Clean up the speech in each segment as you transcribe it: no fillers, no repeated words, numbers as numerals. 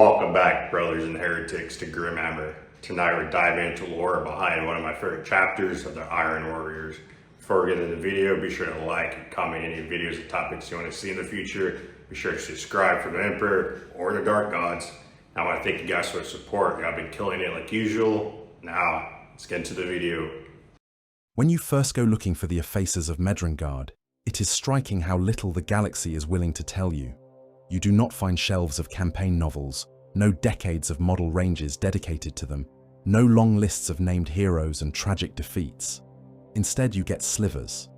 Welcome back, brothers and heretics, to Grimhammer. Tonight we're diving into lore behind one of my favorite chapters of the Iron Warriors. Before we get into the video, be sure to like and comment any videos or topics you want to see in the future. Be sure to subscribe for the Emperor or the Dark Gods. I want to thank you guys for the support. I've been killing it like usual. Now, let's get into the video. When you first go looking for the Effacers of Medrengard, it is striking how little the galaxy is willing to tell you. You do not find shelves of campaign novels, no decades of model ranges dedicated to them, no long lists of named heroes and tragic defeats. Instead, you get slivers.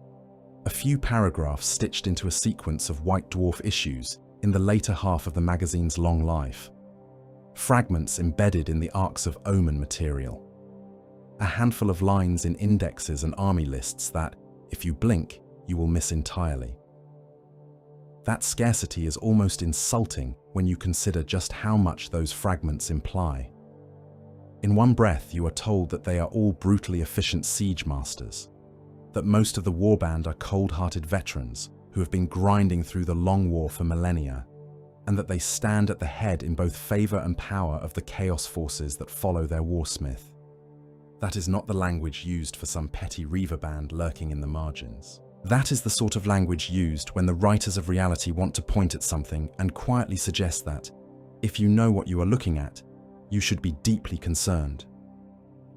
A few paragraphs stitched into a sequence of White Dwarf issues in the later half of the magazine's long life. Fragments embedded in the Arcs of Omen material. A handful of lines in indexes and army lists that, if you blink, you will miss entirely. That scarcity is almost insulting when you consider just how much those fragments imply. In one breath, you are told that they are all brutally efficient siege masters, that most of the Warband are cold-hearted veterans who have been grinding through the long war for millennia, and that they stand at the head in both favor and power of the chaos forces that follow their warsmith. That is not the language used for some petty reaver band lurking in the margins. That is the sort of language used when the writers of reality want to point at something and quietly suggest that, if you know what you are looking at, you should be deeply concerned.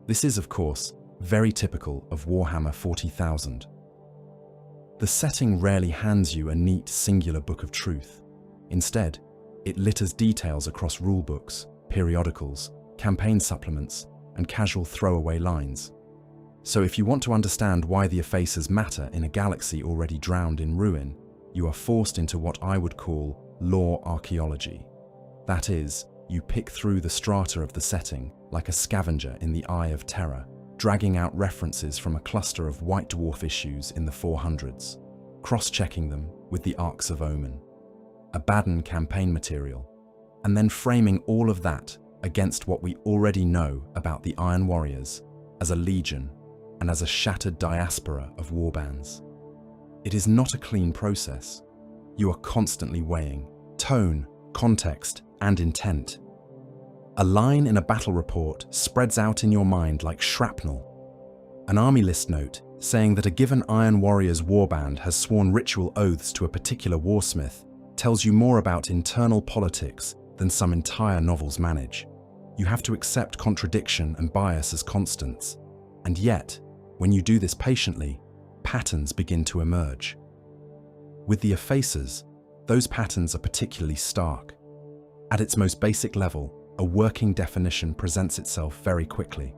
This is, of course, very typical of Warhammer 40,000. The setting rarely hands you a neat, singular book of truth. Instead, it litters details across rulebooks, periodicals, campaign supplements, and casual throwaway lines. So if you want to understand why the Effacers matter in a galaxy already drowned in ruin, you are forced into what I would call lore archaeology. That is, you pick through the strata of the setting like a scavenger in the Eye of Terror, dragging out references from a cluster of White Dwarf issues in the 400s, cross-checking them with the Arcs of Omen, Abaddon campaign material, and then framing all of that against what we already know about the Iron Warriors as a legion and as a shattered diaspora of warbands. It is not a clean process. You are constantly weighing tone, context, and intent. A line in a battle report spreads out in your mind like shrapnel. An army list note saying that a given Iron Warriors warband has sworn ritual oaths to a particular warsmith tells you more about internal politics than some entire novels manage. You have to accept contradiction and bias as constants. And yet, when you do this patiently, patterns begin to emerge. With the Effacers, those patterns are particularly stark. At its most basic level, a working definition presents itself very quickly.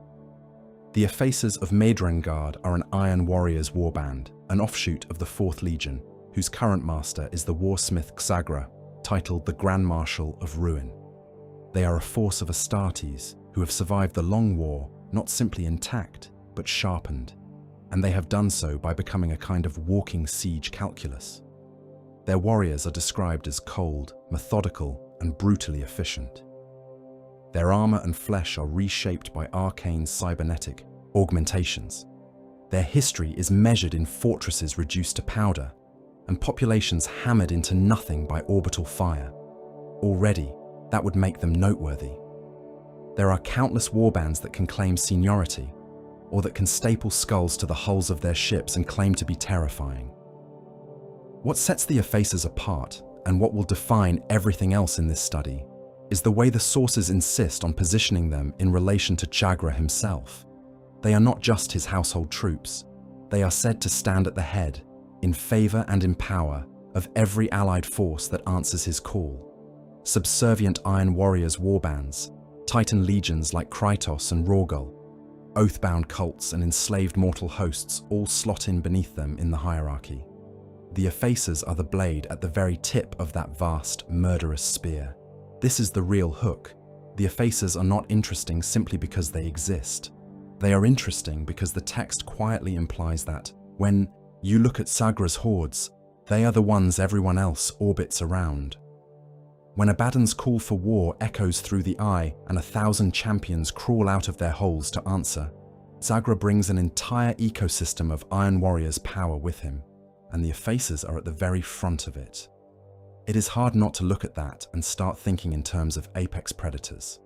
The Effacers of Medrengard are an Iron Warriors warband, an offshoot of the 4th Legion, whose current master is the warsmith Xagra, titled the Grand Marshal of Ruin. They are a force of Astartes who have survived the Long War not simply intact, but sharpened, and they have done so by becoming a kind of walking siege calculus. Their warriors are described as cold, methodical, and brutally efficient. Their armor and flesh are reshaped by arcane cybernetic augmentations. Their history is measured in fortresses reduced to powder, and populations hammered into nothing by orbital fire. Already, that would make them noteworthy. There are countless warbands that can claim seniority, or that can staple skulls to the hulls of their ships and claim to be terrifying. What sets the Effacers apart, and what will define everything else in this study, is the way the sources insist on positioning them in relation to Xagra himself. They are not just his household troops. They are said to stand at the head, in favor and in power, of every allied force that answers his call. Subservient Iron Warriors warbands, Titan legions like Krytos and Rorgul, oathbound cults and enslaved mortal hosts all slot in beneath them in the hierarchy. The Effacers are the blade at the very tip of that vast, murderous spear. This is the real hook. The Effacers are not interesting simply because they exist. They are interesting because the text quietly implies that, when you look at Xagra's hordes, they are the ones everyone else orbits around. When Abaddon's call for war echoes through the eye and 1,000 champions crawl out of their holes to answer, Xagra brings an entire ecosystem of Iron Warriors' power with him, and the Effacers are at the very front of it. It is hard not to look at that and start thinking in terms of apex predators.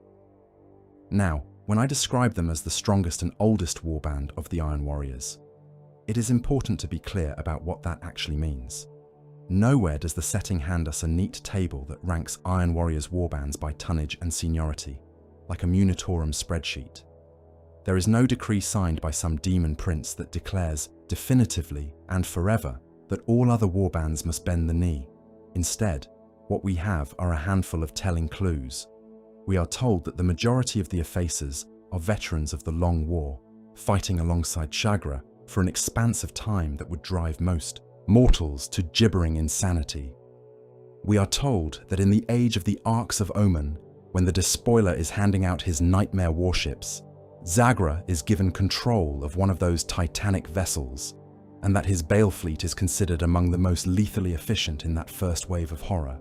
Now, when I describe them as the strongest and oldest warband of the Iron Warriors, it is important to be clear about what that actually means. Nowhere does the setting hand us a neat table that ranks Iron Warriors warbands by tonnage and seniority, like a Munitorum spreadsheet. There is no decree signed by some demon prince that declares definitively and forever that all other warbands must bend the knee. Instead, what we have are a handful of telling clues. We are told that the majority of the Effacers are veterans of the Long War, fighting alongside Chagra for an expanse of time that would drive most mortals to gibbering insanity. We are told that in the age of the Arks of Omen, when the Despoiler is handing out his nightmare warships, Zagra is given control of one of those titanic vessels, and that his Bale fleet is considered among the most lethally efficient in that first wave of horror.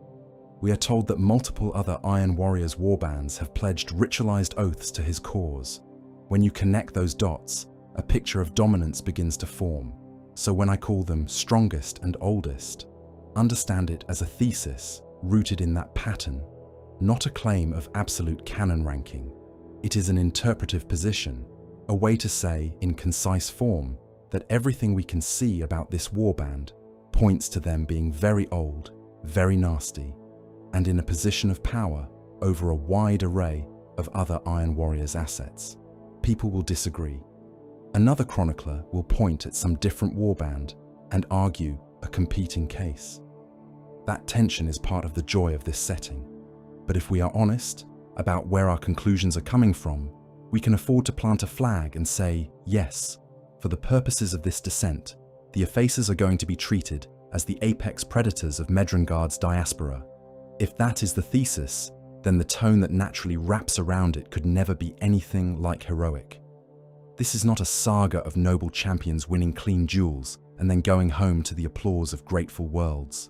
We are told that multiple other Iron Warriors warbands have pledged ritualized oaths to his cause. When you connect those dots, a picture of dominance begins to form. So when I call them strongest and oldest, understand it as a thesis rooted in that pattern, not a claim of absolute canon ranking. It is an interpretive position, a way to say, in concise form, that everything we can see about this warband points to them being very old, very nasty, and in a position of power over a wide array of other Iron Warriors assets. People will disagree. Another chronicler will point at some different warband and argue a competing case. That tension is part of the joy of this setting. But if we are honest about where our conclusions are coming from, we can afford to plant a flag and say, yes, for the purposes of this descent, the Effacers are going to be treated as the apex predators of Medrangard's diaspora. If that is the thesis, then the tone that naturally wraps around it could never be anything like heroic. This is not a saga of noble champions winning clean duels and then going home to the applause of grateful worlds.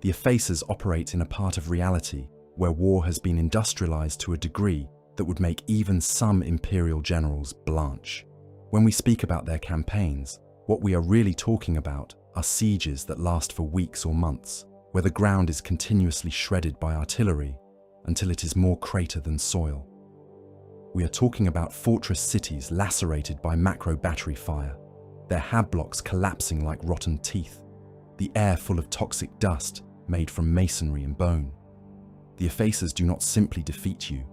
The Effacers operate in a part of reality where war has been industrialized to a degree that would make even some imperial generals blanch. When we speak about their campaigns, what we are really talking about are sieges that last for weeks or months, where the ground is continuously shredded by artillery until it is more crater than soil. We are talking about fortress cities lacerated by macro battery fire, their hab blocks collapsing like rotten teeth, the air full of toxic dust made from masonry and bone. The Effacers do not simply defeat you,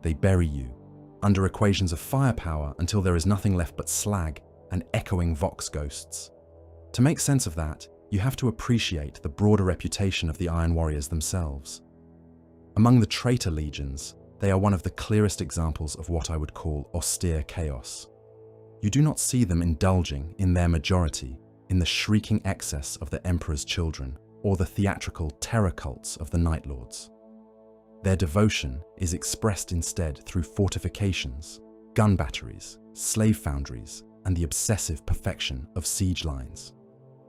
they bury you, under equations of firepower until there is nothing left but slag and echoing vox ghosts. To make sense of that, you have to appreciate the broader reputation of the Iron Warriors themselves. Among the traitor legions, they are one of the clearest examples of what I would call austere chaos. You do not see them indulging, in their majority, in the shrieking excess of the Emperor's children or the theatrical terror cults of the Night Lords. Their devotion is expressed instead through fortifications, gun batteries, slave foundries, and the obsessive perfection of siege lines.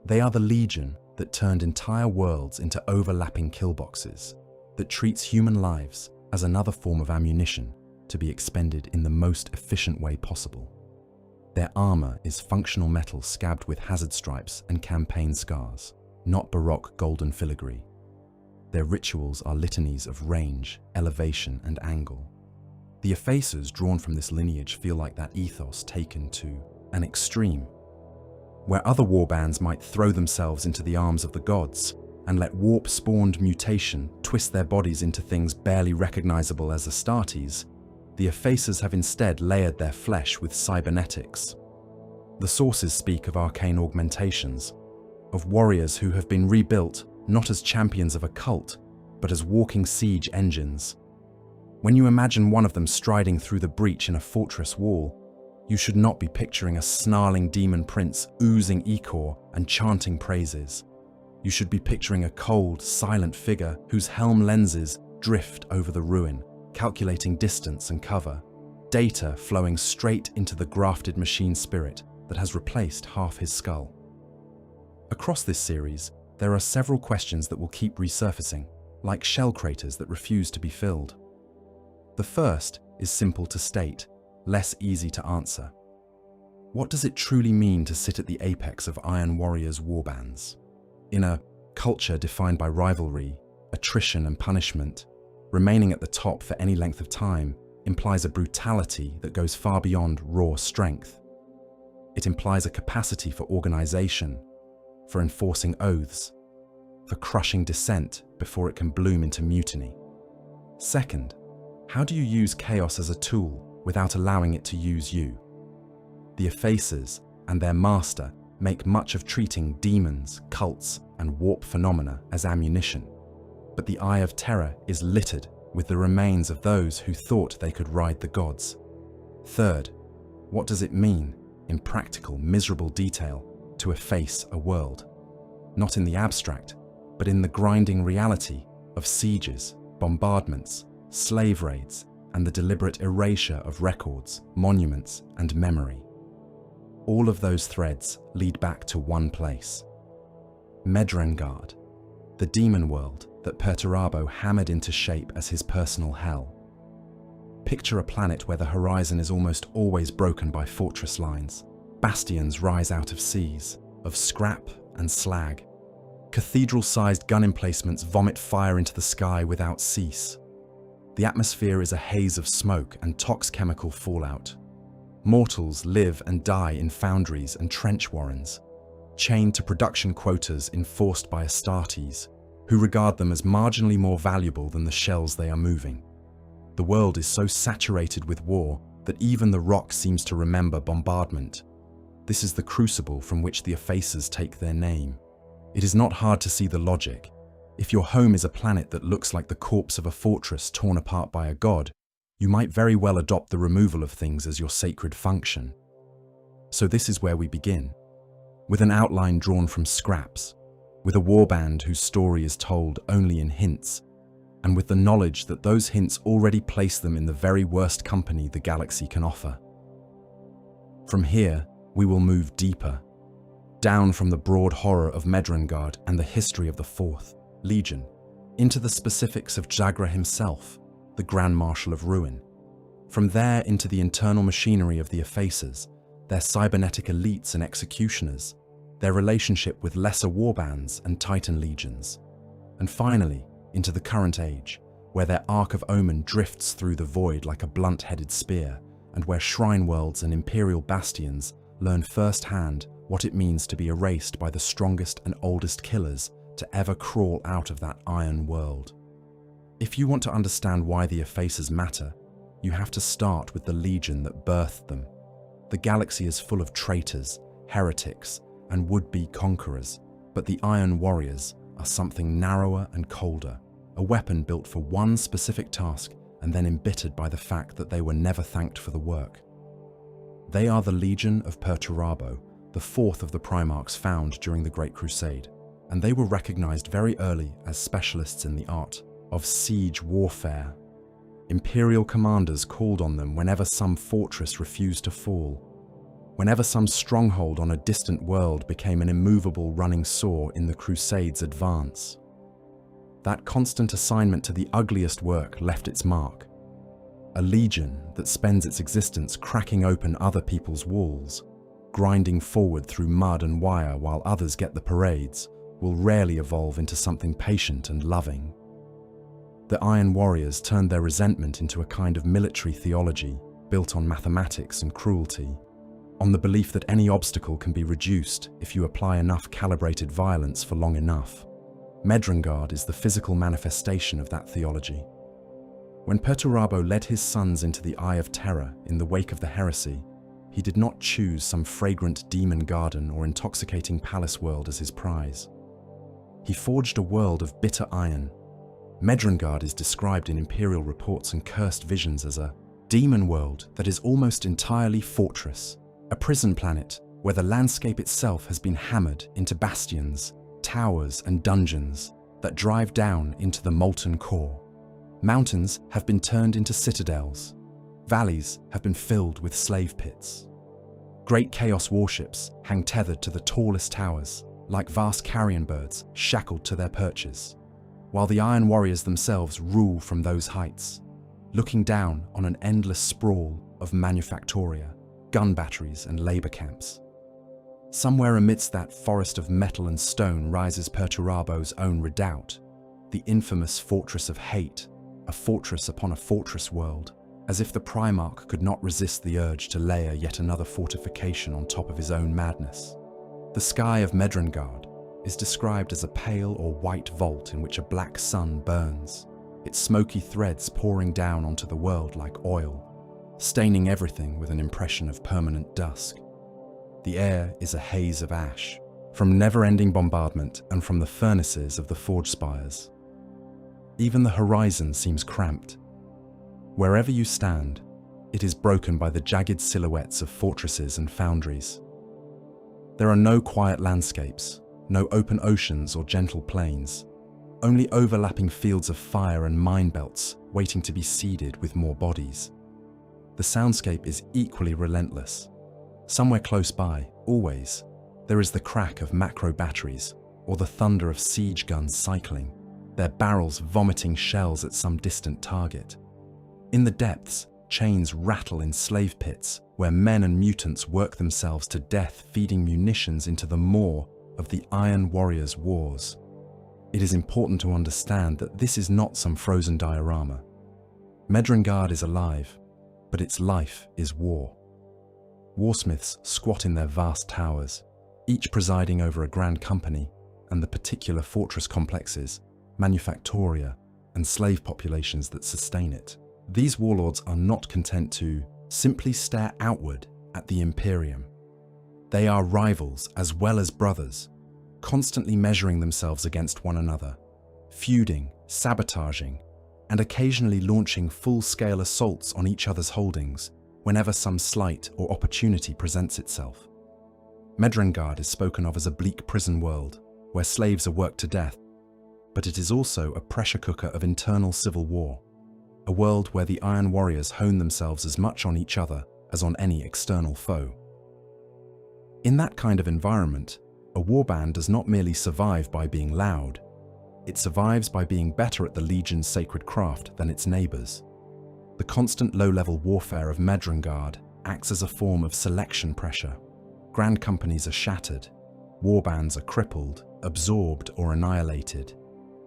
They are the legion that turned entire worlds into overlapping killboxes, that treats human lives as another form of ammunition to be expended in the most efficient way possible. Their armor is functional metal scabbed with hazard stripes and campaign scars, not Baroque golden filigree. Their rituals are litanies of range, elevation, and angle. The Effacers drawn from this lineage feel like that ethos taken to an extreme. Where other warbands might throw themselves into the arms of the gods and let warp-spawned mutation twist their bodies into things barely recognizable as Astartes, the Effacers have instead layered their flesh with cybernetics. The sources speak of arcane augmentations, of warriors who have been rebuilt not as champions of a cult, but as walking siege engines. When you imagine one of them striding through the breach in a fortress wall, you should not be picturing a snarling demon prince oozing ichor and chanting praises. You should be picturing a cold, silent figure whose helm lenses drift over the ruin, calculating distance and cover, data flowing straight into the grafted machine spirit that has replaced half his skull. Across this series, there are several questions that will keep resurfacing, like shell craters that refuse to be filled. The first is simple to state, less easy to answer. What does it truly mean to sit at the apex of Iron Warriors warbands? In a culture defined by rivalry, attrition and punishment, remaining at the top for any length of time implies a brutality that goes far beyond raw strength. It implies a capacity for organization, for enforcing oaths, for crushing dissent before it can bloom into mutiny. Second, how do you use chaos as a tool without allowing it to use you? The Effacers and their master make much of treating demons, cults, and warp phenomena as ammunition. But the Eye of Terror is littered with the remains of those who thought they could ride the gods. Third, what does it mean, in practical, miserable detail, to efface a world? Not in the abstract, but in the grinding reality of sieges, bombardments, slave raids, and the deliberate erasure of records, monuments, and memory. All of those threads lead back to one place: Medrangard, the demon world that Perturabo hammered into shape as his personal hell. Picture a planet where the horizon is almost always broken by fortress lines. Bastions rise out of seas, of scrap and slag. Cathedral-sized gun emplacements vomit fire into the sky without cease. The atmosphere is a haze of smoke and chemical fallout. Mortals live and die in foundries and trench warrens, chained to production quotas enforced by Astartes, who regard them as marginally more valuable than the shells they are moving. The world is so saturated with war that even the rock seems to remember bombardment. This is the crucible from which the Effacers take their name. It is not hard to see the logic. If your home is a planet that looks like the corpse of a fortress torn apart by a god, you might very well adopt the removal of things as your sacred function. So this is where we begin, with an outline drawn from scraps, with a warband whose story is told only in hints, and with the knowledge that those hints already place them in the very worst company the galaxy can offer. From here, we will move deeper, down from the broad horror of Medrangard and the history of the Fourth Legion, into the specifics of Jagra himself, the Grand Marshal of Ruin. From there into the internal machinery of the Effacers, their cybernetic elites and executioners, their relationship with lesser warbands and Titan legions, and finally into the current age, where their Ark of Omen drifts through the void like a blunt-headed spear, and where shrine worlds and imperial bastions learn firsthand what it means to be erased by the strongest and oldest killers to ever crawl out of that iron world. If you want to understand why the Effacers matter, you have to start with the legion that birthed them. The galaxy is full of traitors, heretics, and would-be conquerors, but the Iron Warriors are something narrower and colder, a weapon built for one specific task and then embittered by the fact that they were never thanked for the work. They are the Legion of Perturabo, the fourth of the Primarchs found during the Great Crusade, and they were recognized very early as specialists in the art of siege warfare. Imperial commanders called on them whenever some fortress refused to fall, whenever some stronghold on a distant world became an immovable running sore in the Crusade's advance. That constant assignment to the ugliest work left its mark. A legion that spends its existence cracking open other people's walls, grinding forward through mud and wire while others get the parades, will rarely evolve into something patient and loving. The Iron Warriors turned their resentment into a kind of military theology built on mathematics and cruelty, on the belief that any obstacle can be reduced if you apply enough calibrated violence for long enough. Medrangard is the physical manifestation of that theology. When Perturabo led his sons into the Eye of Terror in the wake of the heresy, he did not choose some fragrant demon garden or intoxicating palace world as his prize. He forged a world of bitter iron. Medrangard is described in imperial reports and cursed visions as a demon world that is almost entirely fortress, a prison planet where the landscape itself has been hammered into bastions, towers and dungeons that drive down into the molten core. Mountains have been turned into citadels. Valleys have been filled with slave pits. Great chaos warships hang tethered to the tallest towers, like vast carrion birds shackled to their perches, while the Iron Warriors themselves rule from those heights, looking down on an endless sprawl of manufactoria, gun batteries and labor camps. Somewhere amidst that forest of metal and stone rises Perturabo's own redoubt, the infamous Fortress of Hate, a fortress upon a fortress world, as if the Primarch could not resist the urge to layer yet another fortification on top of his own madness. The sky of Medrangard is described as a pale or white vault in which a black sun burns, its smoky threads pouring down onto the world like oil, staining everything with an impression of permanent dusk. The air is a haze of ash, from never-ending bombardment and from the furnaces of the forge spires. Even the horizon seems cramped. Wherever you stand, it is broken by the jagged silhouettes of fortresses and foundries. There are no quiet landscapes, no open oceans or gentle plains, only overlapping fields of fire and mine belts waiting to be seeded with more bodies. The soundscape is equally relentless. Somewhere close by, always, there is the crack of macro batteries or the thunder of siege guns cycling, their barrels vomiting shells at some distant target. In the depths, chains rattle in slave pits where men and mutants work themselves to death feeding munitions into the maw of the Iron Warriors' wars. It is important to understand that this is not some frozen diorama. Medrangard is alive, but its life is war. Warsmiths squat in their vast towers, each presiding over a grand company and the particular fortress complexes, manufactoria, and slave populations that sustain it. These warlords are not content to simply stare outward at the Imperium. They are rivals as well as brothers, constantly measuring themselves against one another, feuding, sabotaging, and occasionally launching full-scale assaults on each other's holdings whenever some slight or opportunity presents itself. Medrangard is spoken of as a bleak prison world, where slaves are worked to death, but it is also a pressure cooker of internal civil war, a world where the Iron Warriors hone themselves as much on each other as on any external foe. In that kind of environment, a warband does not merely survive by being loud, it survives by being better at the Legion's sacred craft than its neighbours. The constant low-level warfare of Medrangard acts as a form of selection pressure. Grand companies are shattered, warbands are crippled, absorbed or annihilated.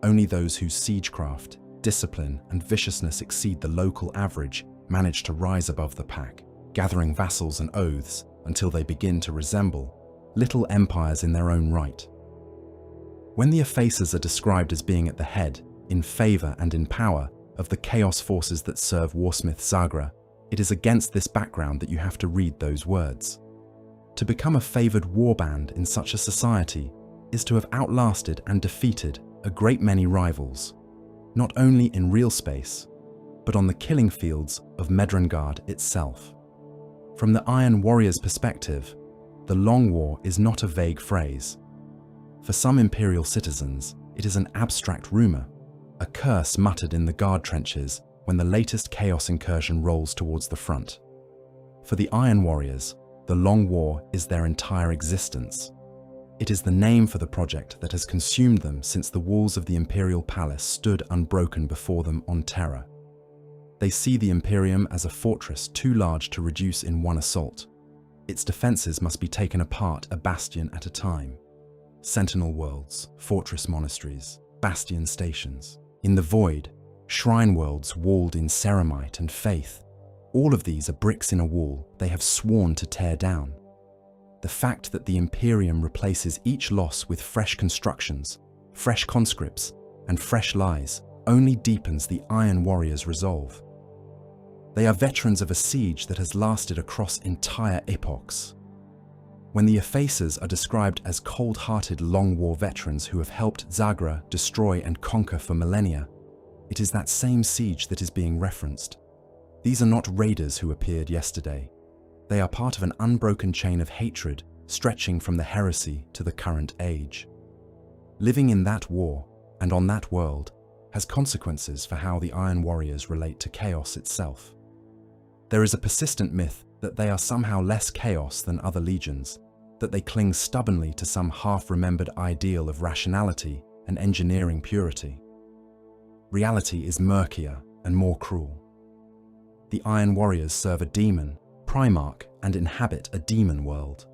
Only those whose siegecraft, discipline and viciousness exceed the local average manage to rise above the pack, gathering vassals and oaths until they begin to resemble little empires in their own right. When the Effacers are described as being at the head, in favour and in power, of the chaos forces that serve Warsmith Zagra, it is against this background that you have to read those words. To become a favoured warband in such a society is to have outlasted and defeated a great many rivals, not only in real space, but on the killing fields of Medrangard itself. From the Iron Warrior's perspective, the Long War is not a vague phrase. For some Imperial citizens, it is an abstract rumour, a curse muttered in the guard trenches when the latest chaos incursion rolls towards the front. For the Iron Warriors, the Long War is their entire existence. It is the name for the project that has consumed them since the walls of the Imperial Palace stood unbroken before them on terror. They see the Imperium as a fortress too large to reduce in one assault. Its defences must be taken apart a bastion at a time. Sentinel worlds, fortress monasteries, bastion stations. In the void, shrine worlds walled in ceramite and faith. All of these are bricks in a wall they have sworn to tear down. The fact that the Imperium replaces each loss with fresh constructions, fresh conscripts, and fresh lies only deepens the Iron Warriors' resolve. They are veterans of a siege that has lasted across entire epochs. When the Effacers are described as cold-hearted Long War veterans who have helped Zagra destroy and conquer for millennia, it is that same siege that is being referenced. These are not raiders who appeared yesterday. They are part of an unbroken chain of hatred stretching from the heresy to the current age. Living in that war and on that world has consequences for how the Iron Warriors relate to chaos itself. There is a persistent myth that they are somehow less chaos than other legions, that they cling stubbornly to some half-remembered ideal of rationality and engineering purity. Reality is murkier and more cruel. The Iron Warriors serve a demon, Primarch, and inhabit a demon world.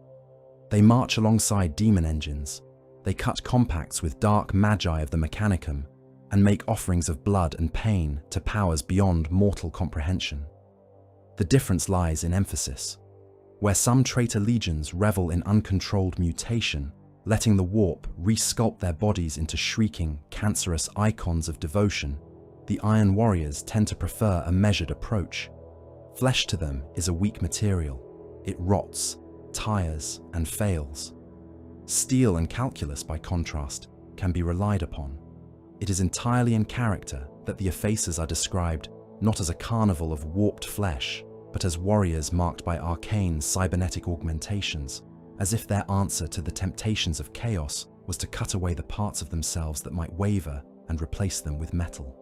They march alongside demon engines. They cut compacts with dark magi of the Mechanicum and make offerings of blood and pain to powers beyond mortal comprehension. The difference lies in emphasis. Where some traitor legions revel in uncontrolled mutation, letting the warp resculpt their bodies into shrieking, cancerous icons of devotion, the Iron Warriors tend to prefer a measured approach. Flesh to them is a weak material. It rots, tires, and fails. Steel and calculus, by contrast, can be relied upon. It is entirely in character that the Effacers are described not as a carnival of warped flesh, but as warriors marked by arcane cybernetic augmentations, as if their answer to the temptations of chaos was to cut away the parts of themselves that might waver and replace them with metal.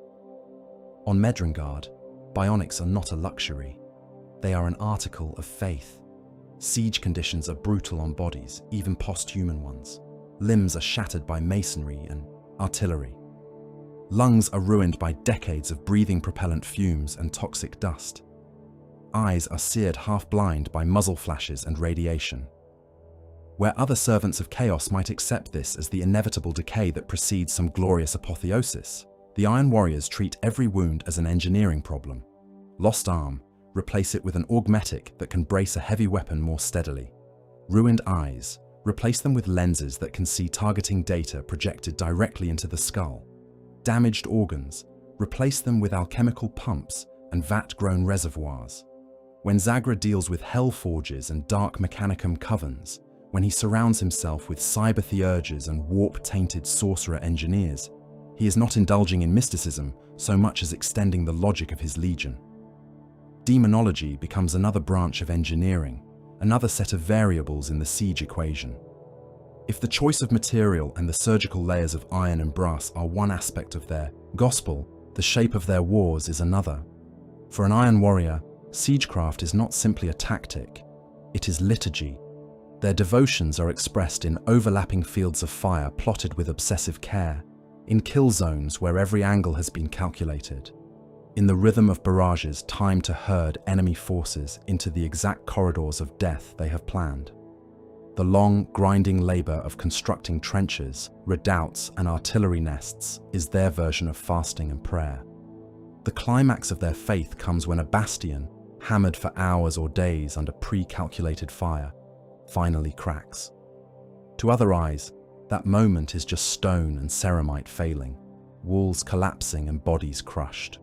On Medrangard, bionics are not a luxury. They are an article of faith. Siege conditions are brutal on bodies, even post-human ones. Limbs are shattered by masonry and artillery. Lungs are ruined by decades of breathing propellant fumes and toxic dust. Eyes are seared half-blind by muzzle flashes and radiation. Where other servants of chaos might accept this as the inevitable decay that precedes some glorious apotheosis, the Iron Warriors treat every wound as an engineering problem. Lost arm, replace it with an augmetic that can brace a heavy weapon more steadily. Ruined eyes, replace them with lenses that can see targeting data projected directly into the skull. Damaged organs, replace them with alchemical pumps and vat-grown reservoirs. When Zagra deals with hell forges and dark mechanicum covens, when he surrounds himself with cyber theurges and warp-tainted sorcerer engineers, he is not indulging in mysticism so much as extending the logic of his legion. Demonology becomes another branch of engineering, another set of variables in the siege equation. If the choice of material and the surgical layers of iron and brass are one aspect of their gospel, the shape of their wars is another. For an Iron Warrior, siegecraft is not simply a tactic, it is liturgy. Their devotions are expressed in overlapping fields of fire plotted with obsessive care, in kill zones where every angle has been calculated, in the rhythm of barrages timed to herd enemy forces into the exact corridors of death they have planned. The long, grinding labor of constructing trenches, redoubts, and artillery nests is their version of fasting and prayer. The climax of their faith comes when a bastion, hammered for hours or days under pre-calculated fire, finally cracks. To other eyes, that moment is just stone and ceramite failing, walls collapsing and bodies crushed.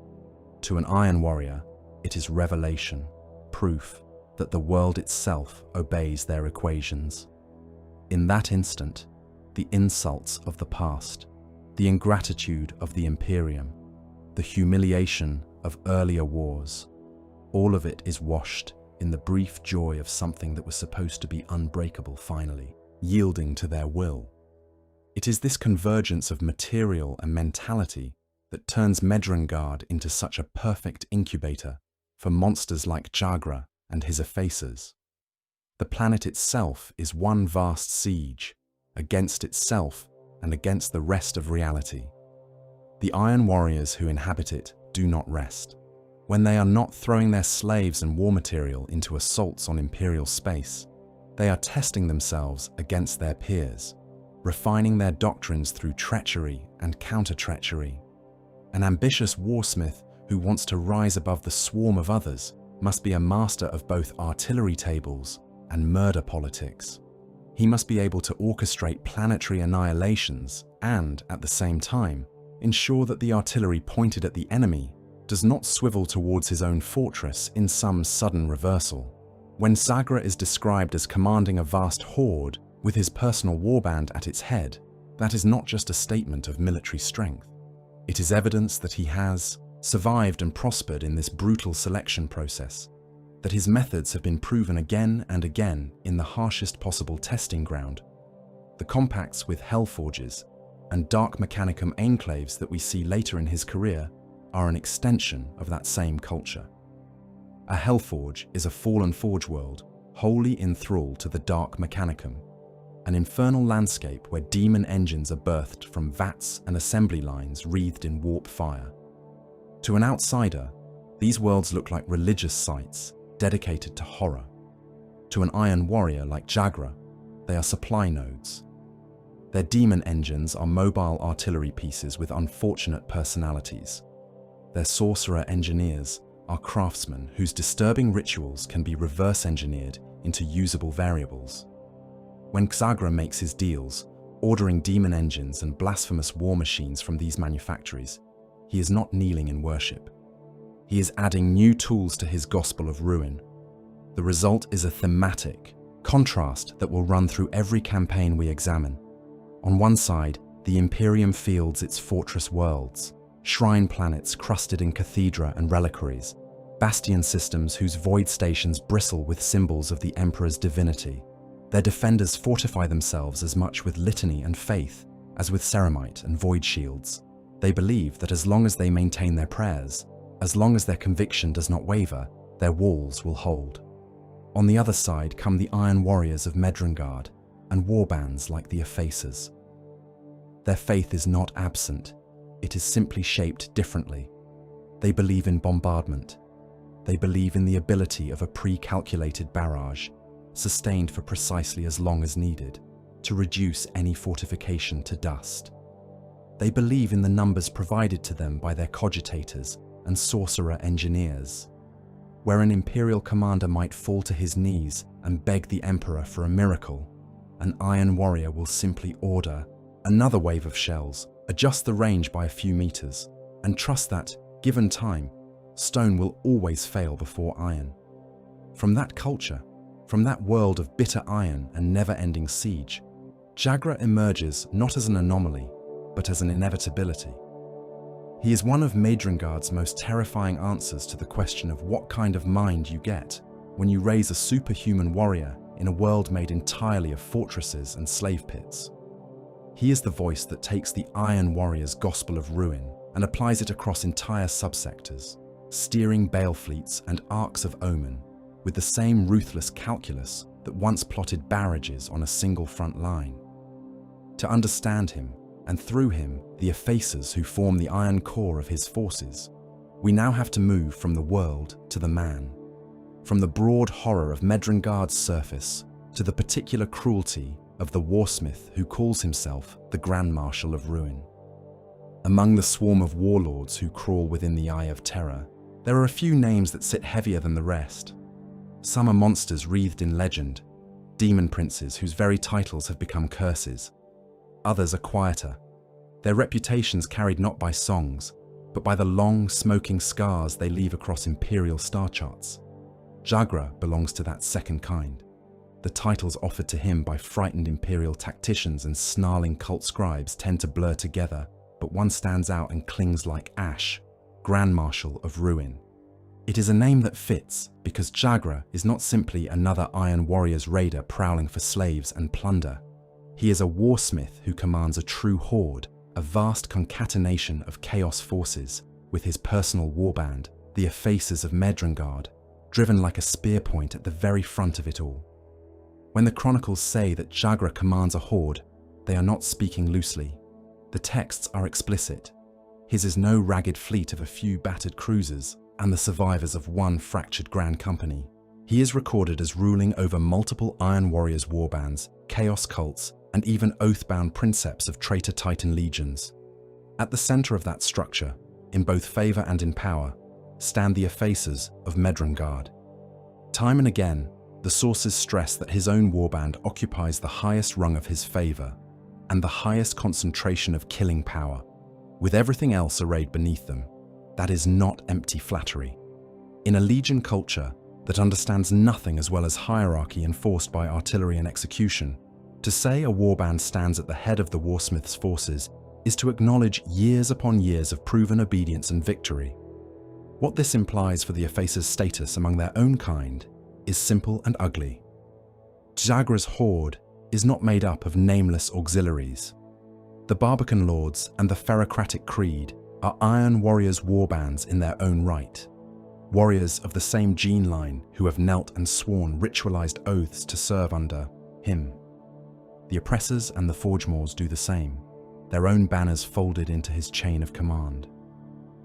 To an Iron Warrior, it is revelation, proof that the world itself obeys their equations. In that instant, the insults of the past, the ingratitude of the Imperium, the humiliation of earlier wars, all of it is washed in the brief joy of something that was supposed to be unbreakable finally, yielding to their will. It is this convergence of material and mentality that turns Medrangard into such a perfect incubator for monsters like Jagra and his Effacers. The planet itself is one vast siege, against itself and against the rest of reality. The Iron Warriors who inhabit it do not rest. When they are not throwing their slaves and war material into assaults on Imperial space, they are testing themselves against their peers, refining their doctrines through treachery and counter-treachery. An ambitious warsmith who wants to rise above the swarm of others must be a master of both artillery tables and murder politics. He must be able to orchestrate planetary annihilations and, at the same time, ensure that the artillery pointed at the enemy does not swivel towards his own fortress in some sudden reversal. When Zagra is described as commanding a vast horde with his personal warband at its head, that is not just a statement of military strength. It is evidence that he has survived and prospered in this brutal selection process, that his methods have been proven again and again in the harshest possible testing ground. The compacts with hellforges and dark mechanicum enclaves that we see later in his career are an extension of that same culture. A hellforge is a fallen forge world, wholly enthralled to the dark mechanicum, an infernal landscape where demon engines are birthed from vats and assembly lines wreathed in warp fire. To an outsider, these worlds look like religious sites dedicated to horror. To an Iron Warrior like Jagra, they are supply nodes. Their demon engines are mobile artillery pieces with unfortunate personalities. Their sorcerer engineers are craftsmen whose disturbing rituals can be reverse-engineered into usable variables. When Xagra makes his deals, ordering demon engines and blasphemous war machines from these manufactories, he is not kneeling in worship. He is adding new tools to his gospel of ruin. The result is a thematic contrast that will run through every campaign we examine. On one side, the Imperium fields its fortress worlds, shrine planets crusted in cathedra and reliquaries, bastion systems whose void stations bristle with symbols of the Emperor's divinity. Their defenders fortify themselves as much with litany and faith as with ceramite and void shields. They believe that as long as they maintain their prayers, as long as their conviction does not waver, their walls will hold. On the other side come the Iron Warriors of Medrangard and warbands like the Effacers. Their faith is not absent, it is simply shaped differently. They believe in bombardment. They believe in the ability of a pre-calculated barrage, sustained for precisely as long as needed, to reduce any fortification to dust. They believe in the numbers provided to them by their cogitators and sorcerer engineers. Where an imperial commander might fall to his knees and beg the emperor for a miracle, an iron warrior will simply order another wave of shells, adjust the range by a few meters, and trust that, given time, stone will always fail before iron. From that culture, from that world of bitter iron and never-ending siege, Xagra emerges not as an anomaly, but as an inevitability. He is one of Medrangard's most terrifying answers to the question of what kind of mind you get when you raise a superhuman warrior in a world made entirely of fortresses and slave pits. He is the voice that takes the Iron Warrior's gospel of ruin and applies it across entire subsectors, steering bale fleets and arcs of omen with the same ruthless calculus that once plotted barrages on a single front line. To understand him, and through him, the Effacers who form the iron core of his forces, we now have to move from the world to the man, from the broad horror of Medrangard's surface to the particular cruelty of the warsmith who calls himself the Grand Marshal of Ruin. Among the swarm of warlords who crawl within the Eye of Terror, there are a few names that sit heavier than the rest. Some are monsters wreathed in legend, demon princes whose very titles have become curses. Others are quieter, their reputations carried not by songs, but by the long, smoking scars they leave across imperial star charts. Xagra belongs to that second kind. The titles offered to him by frightened imperial tacticians and snarling cult scribes tend to blur together, but one stands out and clings like ash: Grand Marshal of Ruin. It is a name that fits because Xagra is not simply another Iron Warrior's raider prowling for slaves and plunder. He is a warsmith who commands a true horde, a vast concatenation of chaos forces, with his personal warband, the Effacers of Medrengard, driven like a spear point at the very front of it all. When the chronicles say that Xagra commands a horde, they are not speaking loosely. The texts are explicit. His is no ragged fleet of a few battered cruisers and the survivors of one fractured grand company. He is recorded as ruling over multiple Iron Warriors warbands, chaos cults, and even oath-bound princeps of traitor Titan legions. At the center of that structure, in both favor and in power, stand the Effacers of Medrengard. Time and again, the sources stress that his own warband occupies the highest rung of his favor and the highest concentration of killing power, with everything else arrayed beneath them. That is not empty flattery. In a legion culture that understands nothing as well as hierarchy enforced by artillery and execution, to say a warband stands at the head of the warsmith's forces is to acknowledge years upon years of proven obedience and victory. What this implies for the Effacers' status among their own kind is simple and ugly. Xagra's horde is not made up of nameless auxiliaries. The Barbican Lords and the Ferocratic Creed are Iron Warriors warbands in their own right, warriors of the same gene line who have knelt and sworn ritualized oaths to serve under him. The Oppressors and the Forgemores do the same, their own banners folded into his chain of command.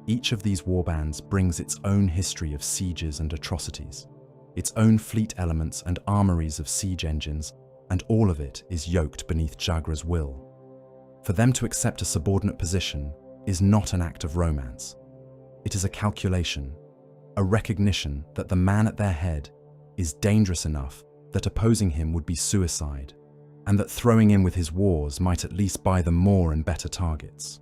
Each of these warbands brings its own history of sieges and atrocities, its own fleet elements and armories of siege engines, and all of it is yoked beneath Jagra's will. For them to accept a subordinate position is not an act of romance. It is a calculation, a recognition that the man at their head is dangerous enough that opposing him would be suicide, and that throwing in with his wars might at least buy them more and better targets.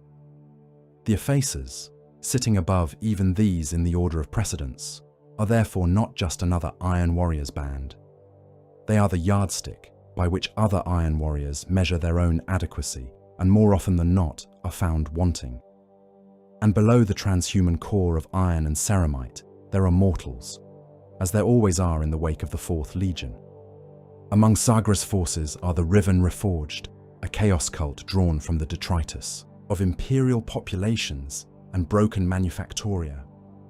The Effacers, sitting above even these in the order of precedence, are therefore not just another Iron Warriors band. They are the yardstick by which other Iron Warriors measure their own adequacy, and more often than not are found wanting. And below the transhuman core of iron and ceramite, there are mortals, as there always are in the wake of the Fourth Legion. Among Sagra's forces are the Riven Reforged, a chaos cult drawn from the detritus of imperial populations and broken manufactoria.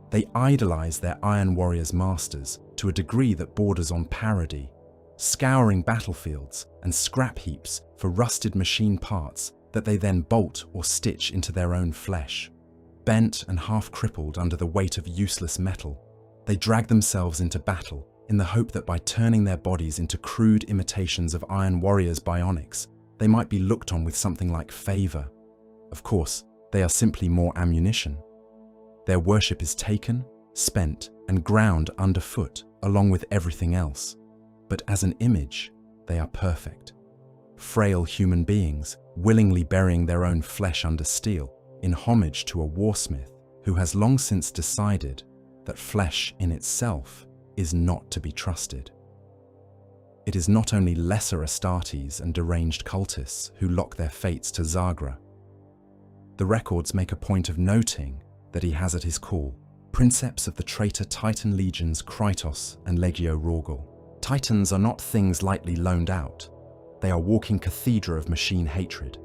They idolize their Iron Warriors masters to a degree that borders on parody, scouring battlefields and scrap heaps for rusted machine parts that they then bolt or stitch into their own flesh. Bent and half-crippled under the weight of useless metal, they drag themselves into battle in the hope that by turning their bodies into crude imitations of Iron Warriors' bionics, they might be looked on with something like favor. Of course, they are simply more ammunition. Their worship is taken, spent, and ground underfoot along with everything else. But as an image, they are perfect. Frail human beings, willingly burying their own flesh under steel, in homage to a warsmith who has long since decided that flesh in itself is not to be trusted. It is not only lesser Astartes and deranged cultists who lock their fates to Zagra. The records make a point of noting that he has at his call princeps of the traitor Titan legions Krytos and Legio Rorgul. Titans are not things lightly loaned out. They are walking cathedra of machine hatred,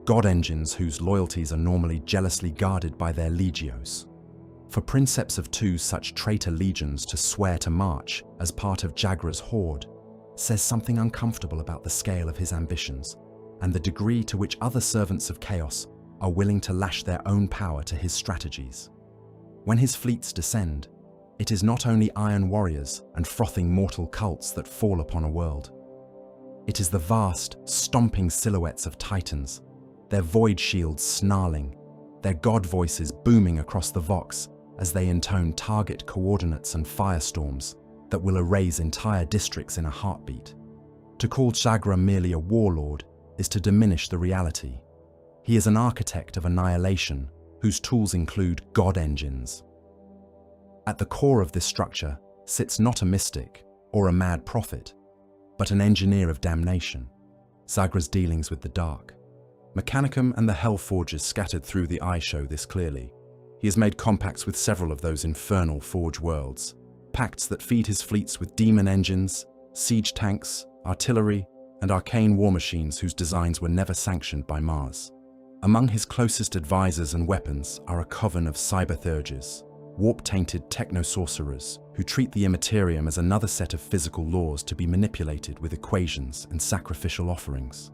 god engines whose loyalties are normally jealously guarded by their legios. For princeps of two such traitor legions to swear to march as part of Jagra's horde says something uncomfortable about the scale of his ambitions and the degree to which other servants of chaos are willing to lash their own power to his strategies. When his fleets descend, it is not only Iron Warriors and frothing mortal cults that fall upon a world. It is the vast, stomping silhouettes of titans, their void shields snarling, their god voices booming across the Vox as they intone target coordinates and firestorms that will erase entire districts in a heartbeat. To call Jagra merely a warlord is to diminish the reality. He is an architect of annihilation whose tools include god engines. At the core of this structure sits not a mystic or a mad prophet, but an engineer of damnation, Zagra's dealings with the dark. Mechanicum and the Hellforgers scattered through the eye show this clearly. He has made compacts with several of those infernal forge worlds, pacts that feed his fleets with demon engines, siege tanks, artillery, and arcane war machines whose designs were never sanctioned by Mars. Among his closest advisors and weapons are a coven of cyberthurges, warp-tainted techno-sorcerers who treat the immaterium as another set of physical laws to be manipulated with equations and sacrificial offerings.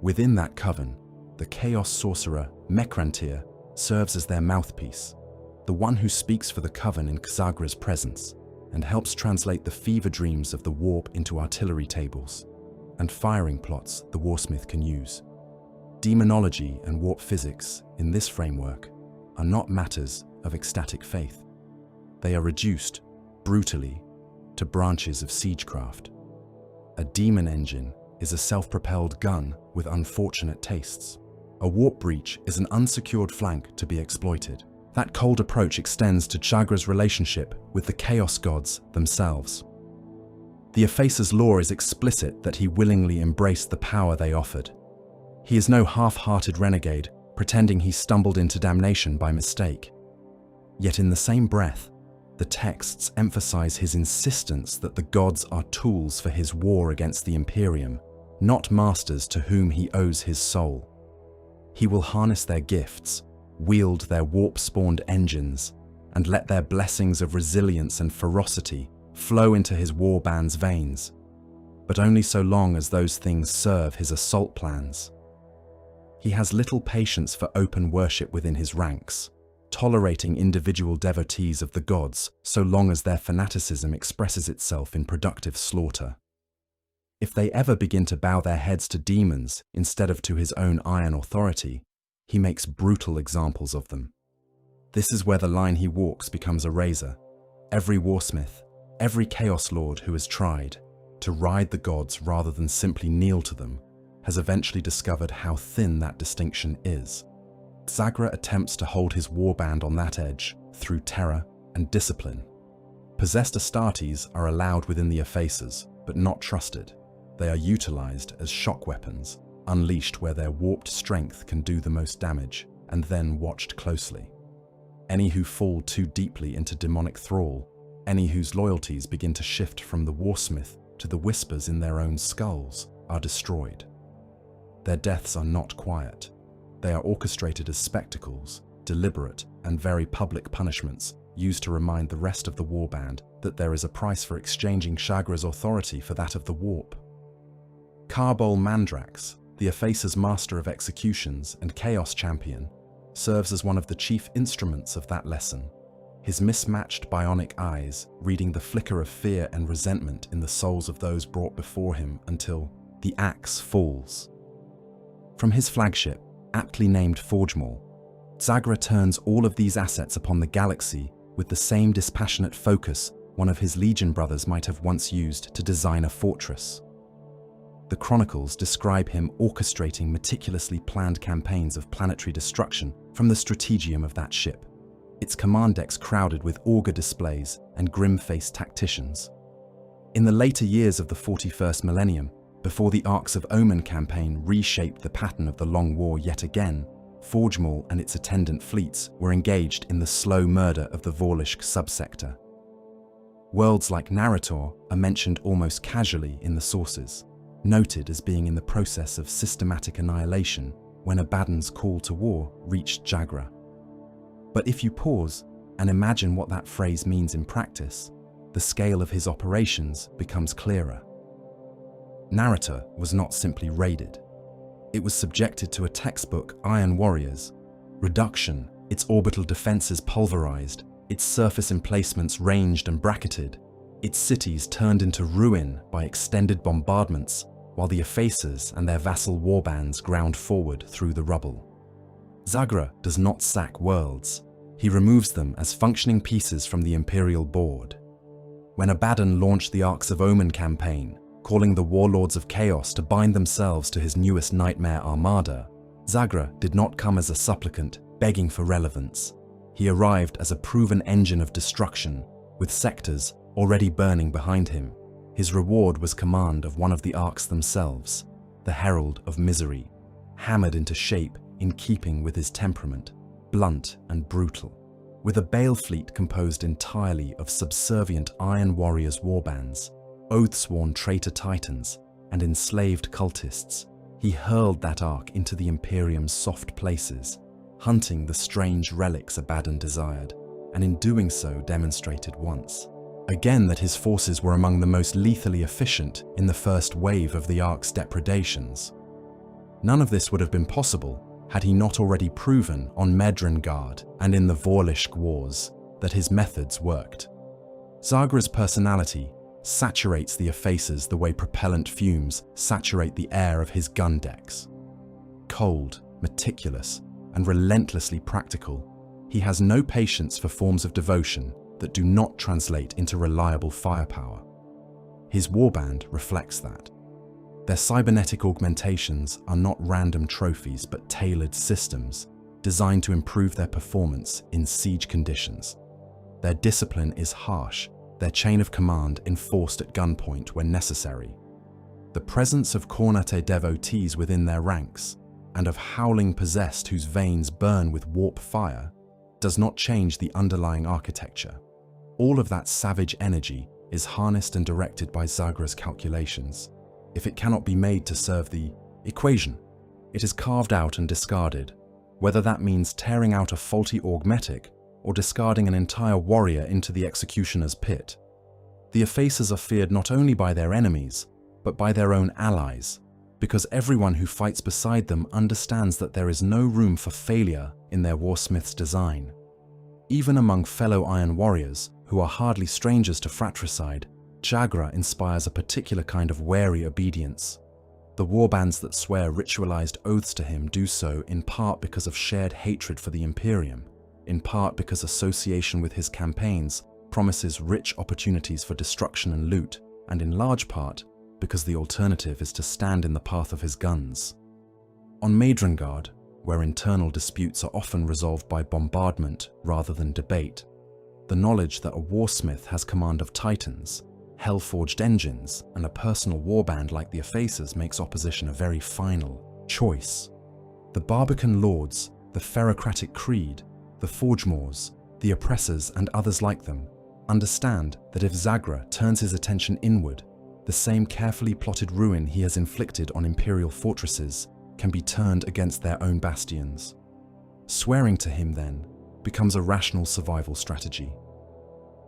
Within that coven, the chaos sorcerer Mecrantir serves as their mouthpiece, the one who speaks for the coven in Zagra's presence and helps translate the fever dreams of the warp into artillery tables and firing plots the warsmith can use. Demonology and warp physics in this framework are not matters of ecstatic faith. They are reduced, brutally, to branches of siegecraft. A demon engine is a self-propelled gun with unfortunate tastes. A warp breach is an unsecured flank to be exploited. That cold approach extends to Jagra's relationship with the chaos gods themselves. The Effacer's law is explicit that he willingly embraced the power they offered. He is no half-hearted renegade pretending he stumbled into damnation by mistake. Yet in the same breath, the texts emphasize his insistence that the gods are tools for his war against the Imperium, not masters to whom he owes his soul. He will harness their gifts, wield their warp-spawned engines, and let their blessings of resilience and ferocity flow into his warband's veins, but only so long as those things serve his assault plans. He has little patience for open worship within his ranks, tolerating individual devotees of the gods so long as their fanaticism expresses itself in productive slaughter. If they ever begin to bow their heads to demons instead of to his own iron authority, he makes brutal examples of them. This is where the line he walks becomes a razor. Every warsmith, every Chaos Lord who has tried to ride the gods rather than simply kneel to them has eventually discovered how thin that distinction is. Zagra attempts to hold his warband on that edge through terror and discipline. Possessed Astartes are allowed within the Effacers, but not trusted. They are utilized as shock weapons, unleashed where their warped strength can do the most damage, and then watched closely. Any who fall too deeply into demonic thrall, any whose loyalties begin to shift from the warsmith to the whispers in their own skulls, are destroyed. Their deaths are not quiet. They are orchestrated as spectacles, deliberate and very public punishments used to remind the rest of the warband that there is a price for exchanging Shagra's authority for that of the warp. Carbol Mandrax, the Effacer's master of executions and chaos champion, serves as one of the chief instruments of that lesson, his mismatched bionic eyes reading the flicker of fear and resentment in the souls of those brought before him until the axe falls. From his flagship, aptly named Forgemall, Zagra turns all of these assets upon the galaxy with the same dispassionate focus one of his Legion brothers might have once used to design a fortress. The chronicles describe him orchestrating meticulously planned campaigns of planetary destruction from the strategium of that ship, its command decks crowded with augur displays and grim-faced tacticians. In the later years of the 41st millennium, before the Arcs of Omen campaign reshaped the pattern of the Long War yet again, Forgemall and its attendant fleets were engaged in the slow murder of the Vorlishk subsector. Worlds like Narrator are mentioned almost casually in the sources, noted as being in the process of systematic annihilation when Abaddon's call to war reached Jagra. But if you pause and imagine what that phrase means in practice, the scale of his operations becomes clearer. Narrator was not simply raided. It was subjected to a textbook Iron Warriors reduction, its orbital defenses pulverized, its surface emplacements ranged and bracketed, its cities turned into ruin by extended bombardments, while the Effacers and their vassal warbands ground forward through the rubble. Zagra does not sack worlds. He removes them as functioning pieces from the Imperial board. When Abaddon launched the Arcs of Omen campaign, calling the warlords of chaos to bind themselves to his newest nightmare armada, Zagra did not come as a supplicant begging for relevance. He arrived as a proven engine of destruction, with sectors already burning behind him. His reward was command of one of the arcs themselves, the Herald of Misery, hammered into shape in keeping with his temperament, blunt and brutal. With a Bale fleet composed entirely of subservient Iron Warriors warbands, oath-sworn traitor titans, and enslaved cultists, he hurled that arc into the Imperium's soft places, hunting the strange relics Abaddon desired, and in doing so demonstrated once again that his forces were among the most lethally efficient in the first wave of the Ark's depredations. None of this would have been possible had he not already proven on Medrangard and in the Vorlishk Wars that his methods worked. Zagra's personality saturates the Effacers the way propellant fumes saturate the air of his gun decks. Cold, meticulous, and relentlessly practical, he has no patience for forms of devotion that do not translate into reliable firepower. His warband reflects that. Their cybernetic augmentations are not random trophies but tailored systems designed to improve their performance in siege conditions. Their discipline is harsh, their chain of command enforced at gunpoint when necessary. The presence of Kornate devotees within their ranks, and of howling possessed whose veins burn with warp fire, does not change the underlying architecture. All of that savage energy is harnessed and directed by Zagra's calculations. If it cannot be made to serve the equation, it is carved out and discarded, whether that means tearing out a faulty augmetic or discarding an entire warrior into the executioner's pit. The Effacers are feared not only by their enemies, but by their own allies, because everyone who fights beside them understands that there is no room for failure in their warsmith's design. Even among fellow Iron Warriors, who are hardly strangers to fratricide, Jagra inspires a particular kind of wary obedience. The warbands that swear ritualized oaths to him do so in part because of shared hatred for the Imperium, in part because association with his campaigns promises rich opportunities for destruction and loot, and in large part because the alternative is to stand in the path of his guns. On Medrangard, where internal disputes are often resolved by bombardment rather than debate, the knowledge that a warsmith has command of titans, hell-forged engines, and a personal warband like the Effacers makes opposition a very final choice. The Barbican Lords, the Ferocratic Creed, the Forgemoors, the Oppressors, and others like them understand that if Zagra turns his attention inward, the same carefully plotted ruin he has inflicted on imperial fortresses can be turned against their own bastions. Swearing to him, then, becomes a rational survival strategy.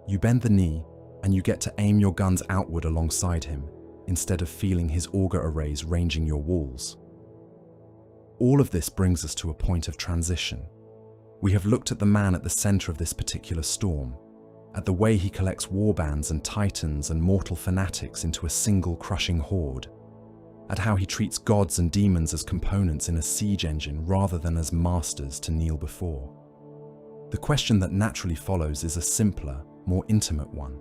You bend the knee, and you get to aim your guns outward alongside him, instead of feeling his auger arrays ranging your walls. All of this brings us to a point of transition. We have looked at the man at the center of this particular storm, at the way he collects warbands and titans and mortal fanatics into a single crushing horde, at how he treats gods and demons as components in a siege engine rather than as masters to kneel before. The question that naturally follows is a simpler, more intimate one.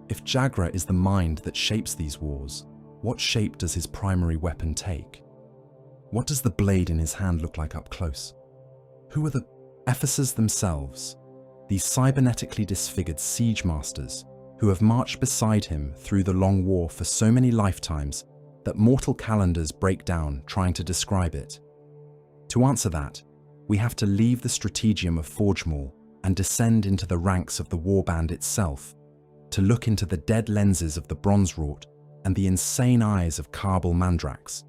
If Jagra is the mind that shapes these wars, what shape does his primary weapon take? What does the blade in his hand look like up close? Who are the Effacers themselves, these cybernetically disfigured siege masters who have marched beside him through the long war for so many lifetimes that mortal calendars break down trying to describe it? To answer that, we have to leave the strategium of Forgemall and descend into the ranks of the warband itself, to look into the dead lenses of the bronze wrought and the insane eyes of Karbal Mandrax,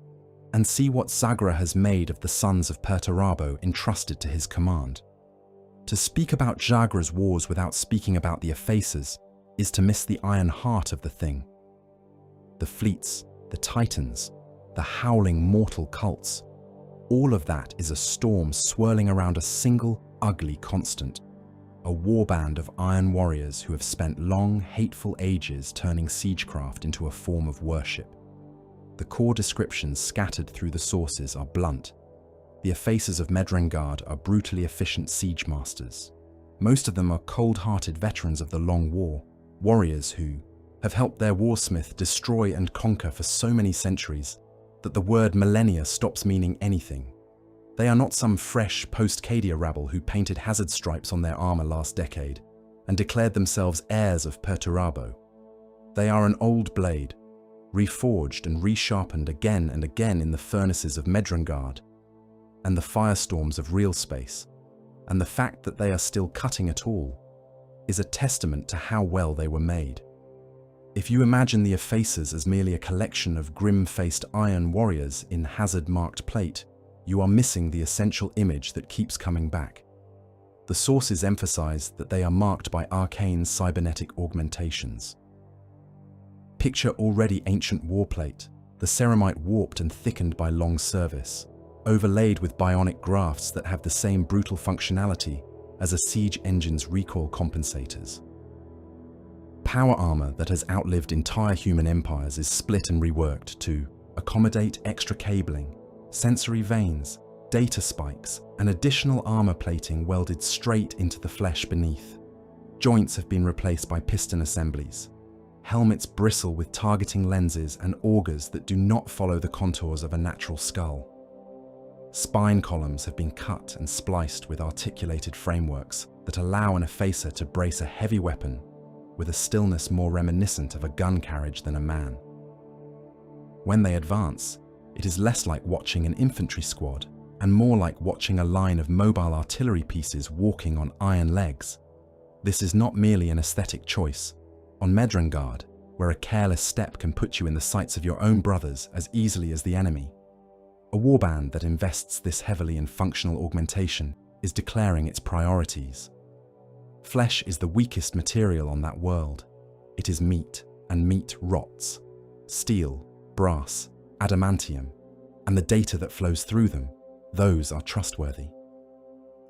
and see what Zagra has made of the sons of Perturabo entrusted to his command. To speak about Jagra's wars without speaking about the Effacers is to miss the iron heart of the thing. The fleets, the titans, the howling mortal cults, all of that is a storm swirling around a single, ugly constant. A warband of iron warriors who have spent long, hateful ages turning siegecraft into a form of worship. The core descriptions scattered through the sources are blunt. The Effacers of Medrengard are brutally efficient siege masters. Most of them are cold-hearted veterans of the Long War, warriors who have helped their warsmith destroy and conquer for so many centuries that the word millennia stops meaning anything. They are not some fresh post-Cadia rabble who painted hazard stripes on their armor last decade and declared themselves heirs of Perturabo. They are an old blade, reforged and resharpened again and again in the furnaces of Medrangard and the firestorms of real space, and the fact that they are still cutting at all is a testament to how well they were made. If you imagine the Effacers as merely a collection of grim-faced iron warriors in hazard-marked plate, you are missing the essential image that keeps coming back. The sources emphasize that they are marked by arcane cybernetic augmentations. Picture already ancient warplate, the ceramite warped and thickened by long service, overlaid with bionic grafts that have the same brutal functionality as a siege engine's recoil compensators. Power armor that has outlived entire human empires is split and reworked to accommodate extra cabling, sensory veins, data spikes, and additional armor plating welded straight into the flesh beneath. Joints have been replaced by piston assemblies. Helmets bristle with targeting lenses and augers that do not follow the contours of a natural skull. Spine columns have been cut and spliced with articulated frameworks that allow an Effacer to brace a heavy weapon with a stillness more reminiscent of a gun carriage than a man. When they advance, it is less like watching an infantry squad and more like watching a line of mobile artillery pieces walking on iron legs. This is not merely an aesthetic choice. On Medrangard, where a careless step can put you in the sights of your own brothers as easily as the enemy, a warband that invests this heavily in functional augmentation is declaring its priorities. Flesh is the weakest material on that world. It is meat, and meat rots. Steel, brass, adamantium, and the data that flows through them, those are trustworthy.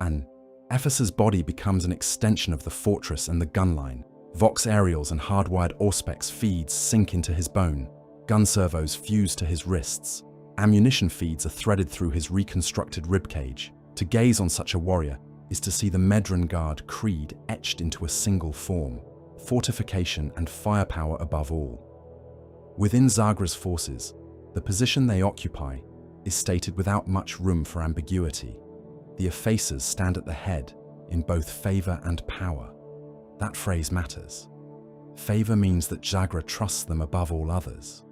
An Ephesus' body becomes an extension of the fortress and the gun line, Vox aerials and hardwired auspex feeds sink into his bone, gun servos fuse to his wrists, ammunition feeds are threaded through his reconstructed ribcage. To gaze on such a warrior is to see the Medrangard creed etched into a single form, fortification and firepower above all. Within Zagra's forces, the position they occupy is stated without much room for ambiguity. The Effacers stand at the head in both favor and power. That phrase matters. Favor means that Zagra trusts them above all others.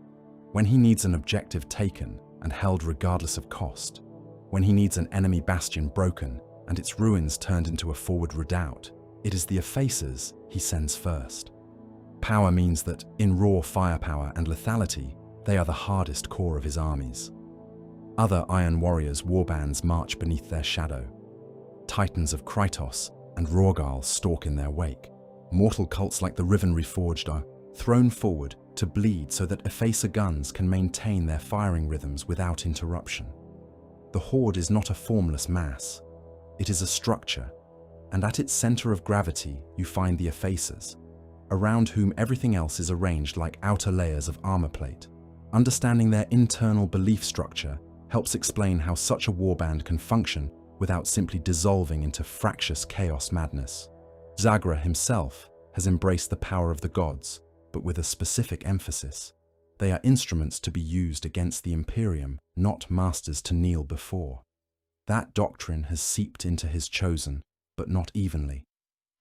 When he needs an objective taken and held regardless of cost, when he needs an enemy bastion broken and its ruins turned into a forward redoubt, it is the Effacers he sends first. Power means that, in raw firepower and lethality, they are the hardest core of his armies. Other Iron Warriors' warbands march beneath their shadow. Titans of Krytos and Rorgal stalk in their wake. Mortal cults like the Riven Reforged are thrown forward to bleed so that Effacer guns can maintain their firing rhythms without interruption. The Horde is not a formless mass. It is a structure, and at its center of gravity you find the Effacers, around whom everything else is arranged like outer layers of armor plate. Understanding their internal belief structure helps explain how such a warband can function without simply dissolving into fractious chaos madness. Zagra himself has embraced the power of the gods, but with a specific emphasis. They are instruments to be used against the Imperium, not masters to kneel before. That doctrine has seeped into his chosen, but not evenly.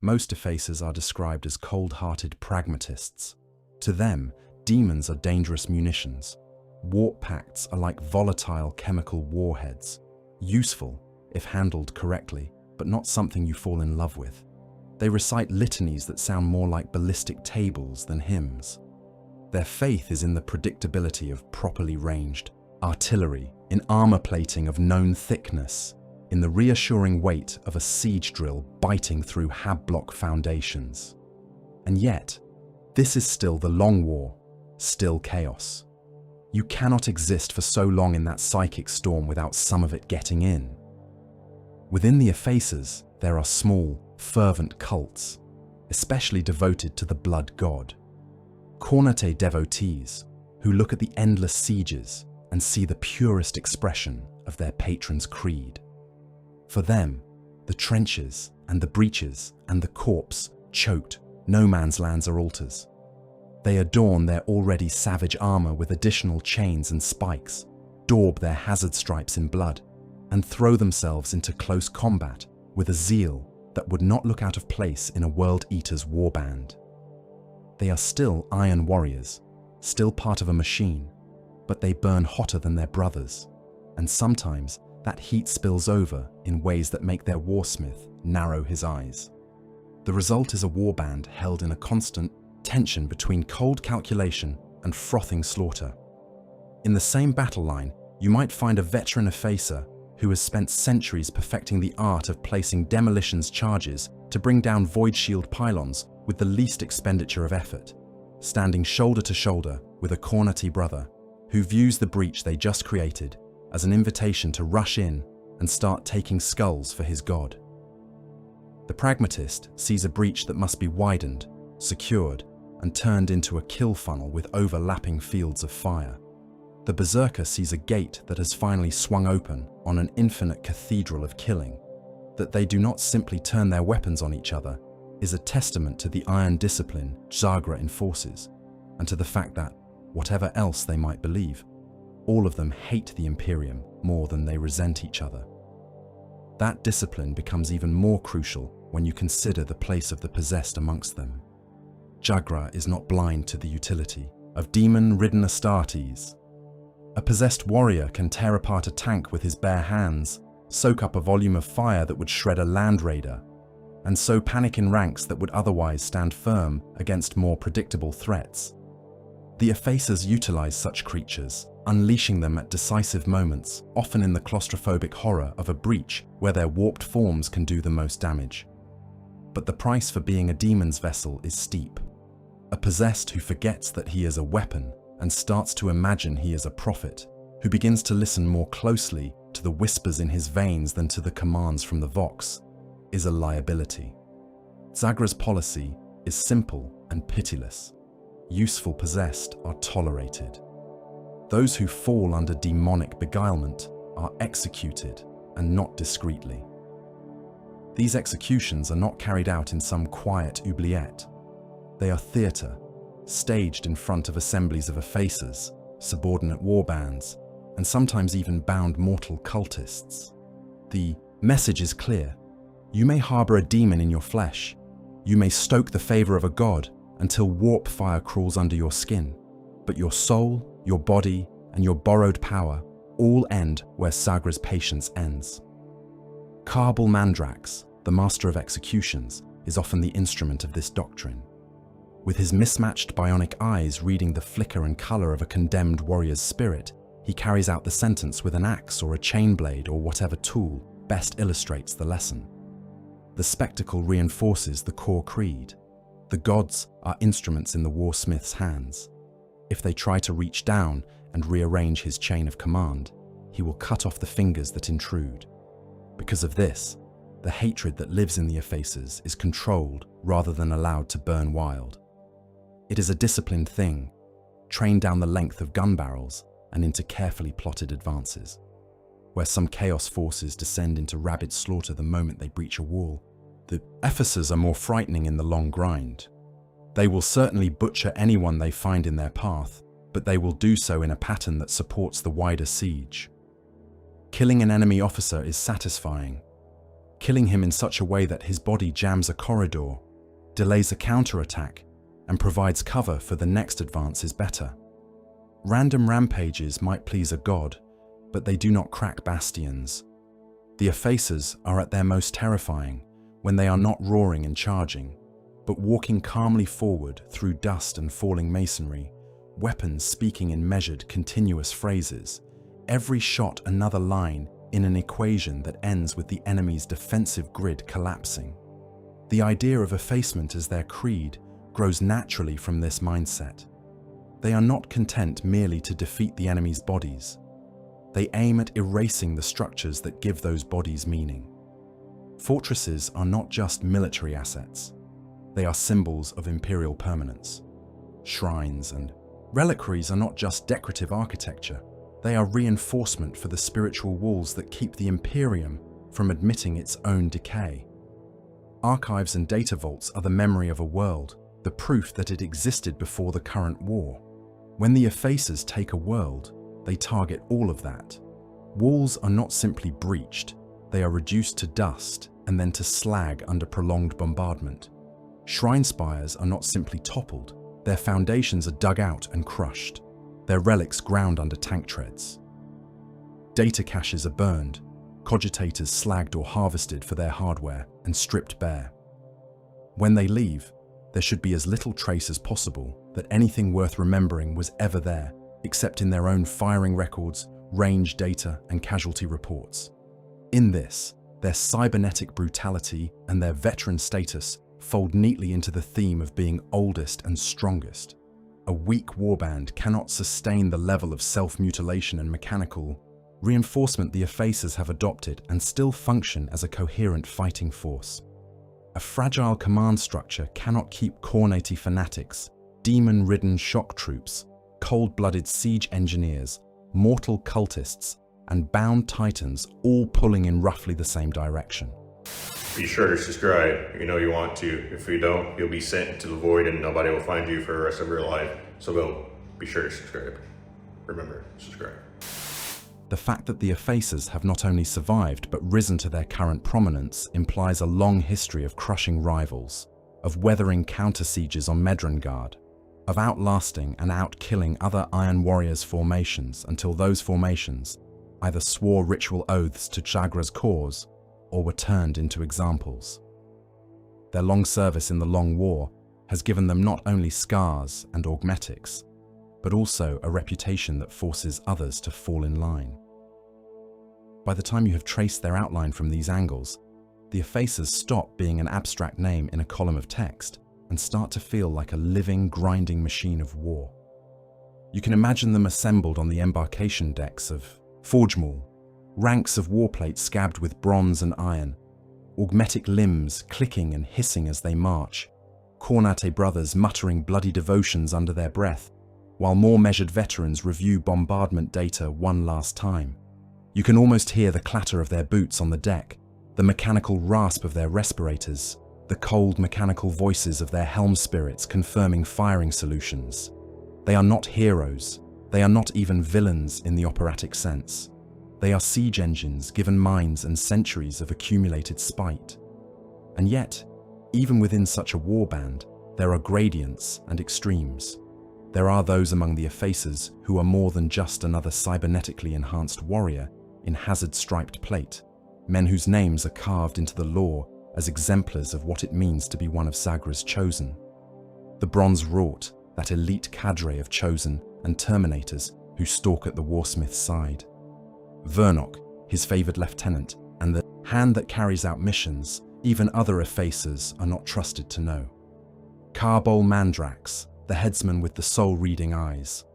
Most Effacers are described as cold-hearted pragmatists. To them, demons are dangerous munitions. Warp pacts are like volatile chemical warheads, useful if handled correctly, but not something you fall in love with. They recite litanies that sound more like ballistic tables than hymns. Their faith is in the predictability of properly ranged artillery, in armor plating of known thickness, in the reassuring weight of a siege drill biting through hab-block foundations. And yet, this is still the long war, still chaos. You cannot exist for so long in that psychic storm without some of it getting in. Within the Effacers, there are small, fervent cults, especially devoted to the blood god. Cornate devotees who look at the endless sieges and see the purest expression of their patron's creed. For them, the trenches and the breaches and the corpse choked no man's lands are altars. They adorn their already savage armor with additional chains and spikes, daub their hazard stripes in blood, and throw themselves into close combat with a zeal that would not look out of place in a World Eater's warband. They are still Iron Warriors, still part of a machine, but they burn hotter than their brothers, and sometimes that heat spills over in ways that make their warsmith narrow his eyes. The result is a warband held in a constant tension between cold calculation and frothing slaughter. In the same battle line, you might find a veteran Effacer who has spent centuries perfecting the art of placing demolitions charges to bring down void shield pylons with the least expenditure of effort, standing shoulder to shoulder with a Cornati brother who views the breach they just created as an invitation to rush in and start taking skulls for his god. The pragmatist sees a breach that must be widened, secured, and turned into a kill funnel with overlapping fields of fire. The berserker sees a gate that has finally swung open on an infinite cathedral of killing. That they do not simply turn their weapons on each other is a testament to the iron discipline Zagra enforces, and to the fact that, whatever else they might believe, all of them hate the Imperium more than they resent each other. That discipline becomes even more crucial when you consider the place of the possessed amongst them. Zagra is not blind to the utility of demon-ridden Astartes. A possessed warrior can tear apart a tank with his bare hands, soak up a volume of fire that would shred a land raider, and sow panic in ranks that would otherwise stand firm against more predictable threats. The Effacers utilize such creatures, unleashing them at decisive moments, often in the claustrophobic horror of a breach where their warped forms can do the most damage. But the price for being a demon's vessel is steep. A possessed who forgets that he is a weapon and starts to imagine he is a prophet, who begins to listen more closely to the whispers in his veins than to the commands from the Vox, is a liability. Zagra's policy is simple and pitiless. Useful possessed are tolerated. Those who fall under demonic beguilement are executed, and not discreetly. These executions are not carried out in some quiet oubliette. They are theatre, staged in front of assemblies of Effacers, subordinate warbands, and sometimes even bound mortal cultists. The message is clear. You may harbour a demon in your flesh. You may stoke the favour of a god until warp fire crawls under your skin. But your soul, your body, and your borrowed power all end where Sagra's patience ends. Karbal Mandrax, the master of executions, is often the instrument of this doctrine. With his mismatched bionic eyes reading the flicker and colour of a condemned warrior's spirit, he carries out the sentence with an axe or a chain blade or whatever tool best illustrates the lesson. The spectacle reinforces the core creed. The gods are instruments in the warsmith's hands. If they try to reach down and rearrange his chain of command, he will cut off the fingers that intrude. Because of this, the hatred that lives in the Effacers is controlled rather than allowed to burn wild. It is a disciplined thing, trained down the length of gun barrels and into carefully plotted advances. Where some chaos forces descend into rabid slaughter the moment they breach a wall, the Effacers are more frightening in the long grind. They will certainly butcher anyone they find in their path, but they will do so in a pattern that supports the wider siege. Killing an enemy officer is satisfying. Killing him in such a way that his body jams a corridor, delays a counterattack, and provides cover for the next advance is better. Random rampages might please a god, but they do not crack bastions. The Effacers are at their most terrifying when they are not roaring and charging, but walking calmly forward through dust and falling masonry, weapons speaking in measured, continuous phrases, every shot another line in an equation that ends with the enemy's defensive grid collapsing. The idea of effacement as their creed grows naturally from this mindset. They are not content merely to defeat the enemy's bodies. They aim at erasing the structures that give those bodies meaning. Fortresses are not just military assets. They are symbols of imperial permanence. Shrines and reliquaries are not just decorative architecture. They are reinforcement for the spiritual walls that keep the Imperium from admitting its own decay. Archives and data vaults are the memory of a world, the proof that it existed before the current war. When the Effacers take a world, they target all of that. Walls are not simply breached, they are reduced to dust and then to slag under prolonged bombardment. Shrine spires are not simply toppled, their foundations are dug out and crushed, their relics ground under tank treads. Data caches are burned, cogitators slagged or harvested for their hardware and stripped bare. When they leave, there should be as little trace as possible that anything worth remembering was ever there, except in their own firing records, range data, and casualty reports. In this, their cybernetic brutality and their veteran status fold neatly into the theme of being oldest and strongest. A weak warband cannot sustain the level of self-mutilation and mechanical reinforcement the Effacers have adopted and still function as a coherent fighting force. A fragile command structure cannot keep Khornati fanatics, demon-ridden shock troops, cold-blooded siege engineers, mortal cultists, and bound titans all pulling in roughly the same direction. Be sure to subscribe. You know you want to. If you don't, you'll be sent into the void and nobody will find you for the rest of your life. So go, be sure to subscribe. Remember, subscribe. The fact that the Effacers have not only survived but risen to their current prominence implies a long history of crushing rivals, of weathering counter-sieges on Medrangard, of outlasting and out-killing other Iron Warriors formations until those formations either swore ritual oaths to Chagra's cause or were turned into examples. Their long service in the Long War has given them not only scars and augmetics, but also a reputation that forces others to fall in line. By the time you have traced their outline from these angles, the Effacers stop being an abstract name in a column of text and start to feel like a living, grinding machine of war. You can imagine them assembled on the embarkation decks of Forgemall, ranks of warplates scabbed with bronze and iron, augmetic limbs clicking and hissing as they march, Cornate brothers muttering bloody devotions under their breath, while more measured veterans review bombardment data one last time. You can almost hear the clatter of their boots on the deck, the mechanical rasp of their respirators, the cold mechanical voices of their helm spirits confirming firing solutions. They are not heroes. They are not even villains in the operatic sense. They are siege engines given minds and centuries of accumulated spite. And yet, even within such a warband, there are gradients and extremes. There are those among the Effacers who are more than just another cybernetically enhanced warrior in hazard-striped plate, men whose names are carved into the lore as exemplars of what it means to be one of Zagra's chosen. The Bronze Wrought, that elite cadre of chosen and terminators who stalk at the warsmith's side. Vernok, his favoured lieutenant, and the hand that carries out missions even other Effacers are not trusted to know. Carbol Mandrax, the headsman with the soul-reading eyes.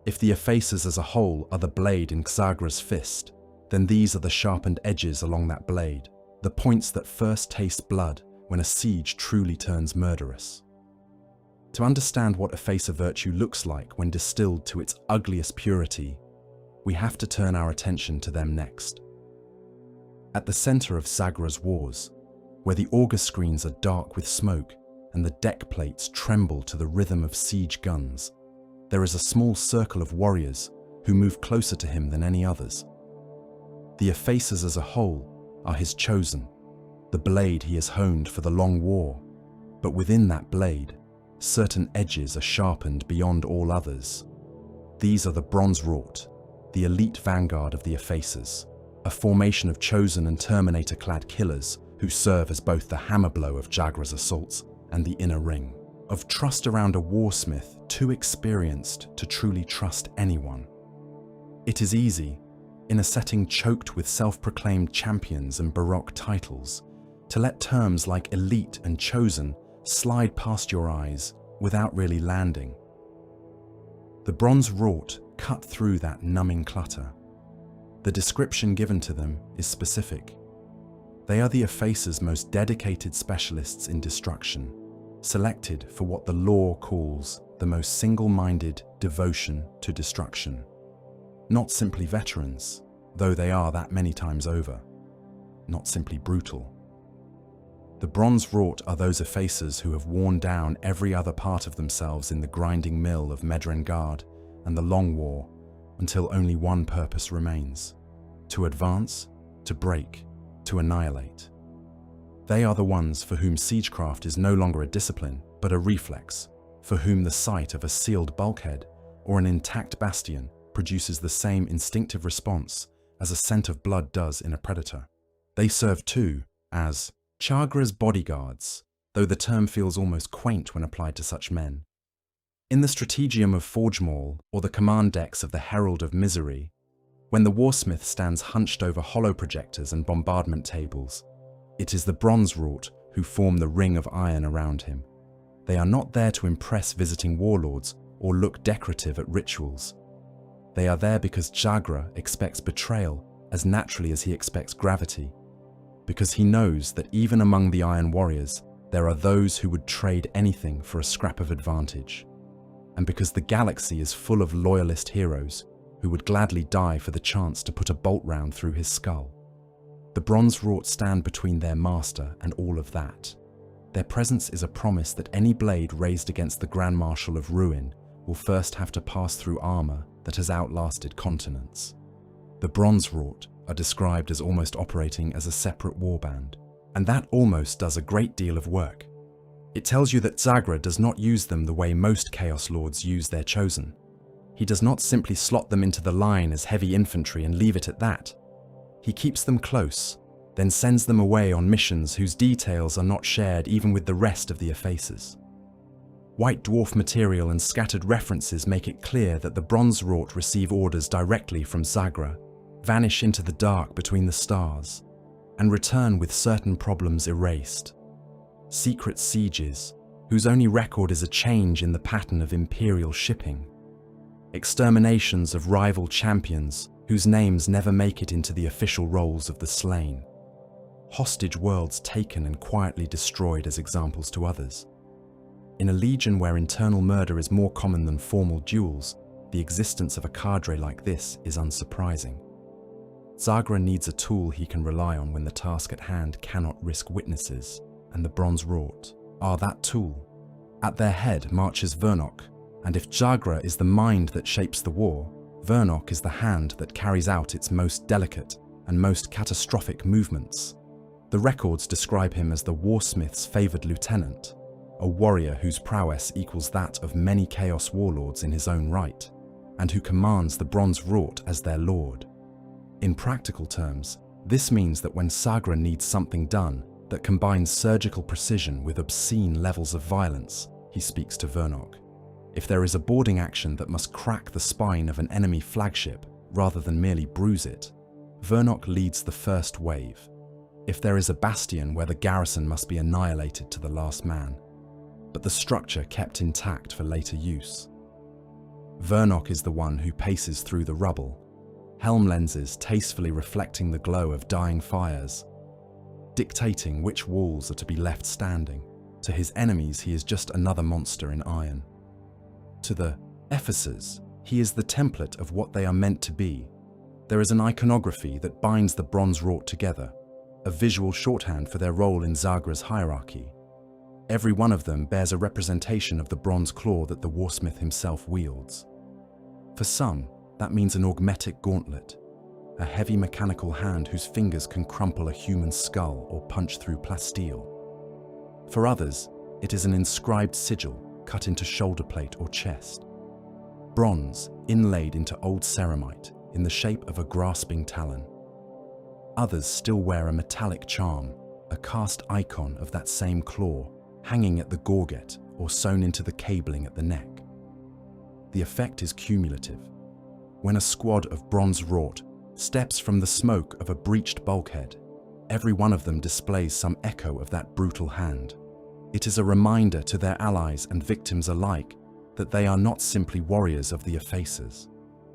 If the Effacers as a whole are the blade in Zagra's fist, then these are the sharpened edges along that blade, the points that first taste blood when a siege truly turns murderous. To understand what Effacer virtue looks like when distilled to its ugliest purity, we have to turn our attention to them next. At the center of Zagra's wars, where the auger screens are dark with smoke and the deck plates tremble to the rhythm of siege guns, there is a small circle of warriors who move closer to him than any others. The Effacers as a whole are his chosen, the blade he has honed for the long war, but within that blade, certain edges are sharpened beyond all others. These are the Bronze Wrought, the elite vanguard of the Effacers, a formation of chosen and Terminator-clad killers who serve as both the hammer blow of Zagra's assaults and the inner ring, of trust around a warsmith too experienced to truly trust anyone. It is easy, in a setting choked with self-proclaimed champions and Baroque titles, to let terms like elite and chosen slide past your eyes without really landing. The Bronze Wrought cut through that numbing clutter. The description given to them is specific. They are the Effacers' most dedicated specialists in destruction, selected for what the lore calls the most single-minded devotion to destruction. Not simply veterans, though they are that many times over. Not simply brutal. The Bronze Wrought are those Effacers who have worn down every other part of themselves in the grinding mill of Medrangard and the Long War until only one purpose remains: to advance, to break, to annihilate. They are the ones for whom siegecraft is no longer a discipline, but a reflex, for whom the sight of a sealed bulkhead or an intact bastion produces the same instinctive response as a scent of blood does in a predator. They serve too as Zagra's bodyguards, though the term feels almost quaint when applied to such men. In the Strategium of Forgemall or the command decks of the Herald of Misery, when the warsmith stands hunched over holoprojectors and bombardment tables, it is the Bronze Wrought who form the ring of iron around him. They are not there to impress visiting warlords or look decorative at rituals. They are there because Zagra expects betrayal as naturally as he expects gravity, because he knows that even among the Iron Warriors, there are those who would trade anything for a scrap of advantage, and because the galaxy is full of loyalist heroes who would gladly die for the chance to put a bolt round through his skull. The Bronze Wrought stand between their master and all of that. Their presence is a promise that any blade raised against the Grand Marshal of Ruin will first have to pass through armor that has outlasted continents. The Bronze Wrought are described as almost operating as a separate warband, and that almost does a great deal of work. It tells you that Zagra does not use them the way most Chaos Lords use their chosen. He does not simply slot them into the line as heavy infantry and leave it at that. He keeps them close, then sends them away on missions whose details are not shared even with the rest of the Effacers. White dwarf material and scattered references make it clear that the Bronze Wrought receive orders directly from Zagra, vanish into the dark between the stars, and return with certain problems erased. Secret sieges, whose only record is a change in the pattern of Imperial shipping. Exterminations of rival champions, whose names never make it into the official rolls of the slain. Hostage worlds taken and quietly destroyed as examples to others. In a legion where internal murder is more common than formal duels, the existence of a cadre like this is unsurprising. Zagra needs a tool he can rely on when the task at hand cannot risk witnesses, and the bronze wrought are that tool. At their head marches Vernok, and if Zagra is the mind that shapes the war, Vernok is the hand that carries out its most delicate and most catastrophic movements. The records describe him as the warsmith's favoured lieutenant, a warrior whose prowess equals that of many chaos warlords in his own right, and who commands the bronze wrought as their lord. In practical terms, this means that when Zagra needs something done that combines surgical precision with obscene levels of violence, he speaks to Vernok. If there is a boarding action that must crack the spine of an enemy flagship rather than merely bruise it, Vernok leads the first wave. If there is a bastion where the garrison must be annihilated to the last man, but the structure kept intact for later use, Vernok is the one who paces through the rubble, helm lenses tastefully reflecting the glow of dying fires, dictating which walls are to be left standing. To his enemies, he is just another monster in iron. To the Effacers, he is the template of what they are meant to be. There is an iconography that binds the bronze wrought together, a visual shorthand for their role in Zagra's hierarchy. Every one of them bears a representation of the bronze claw that the warsmith himself wields. For some, that means an augmetic gauntlet, a heavy mechanical hand whose fingers can crumple a human skull or punch through plasteel. For others, it is an inscribed sigil cut into shoulder plate or chest. Bronze inlaid into old ceramite in the shape of a grasping talon. Others still wear a metallic charm, a cast icon of that same claw, hanging at the gorget or sewn into the cabling at the neck. The effect is cumulative. When a squad of bronze wrought steps from the smoke of a breached bulkhead, every one of them displays some echo of that brutal hand. It is a reminder to their allies and victims alike that they are not simply warriors of the Effacers.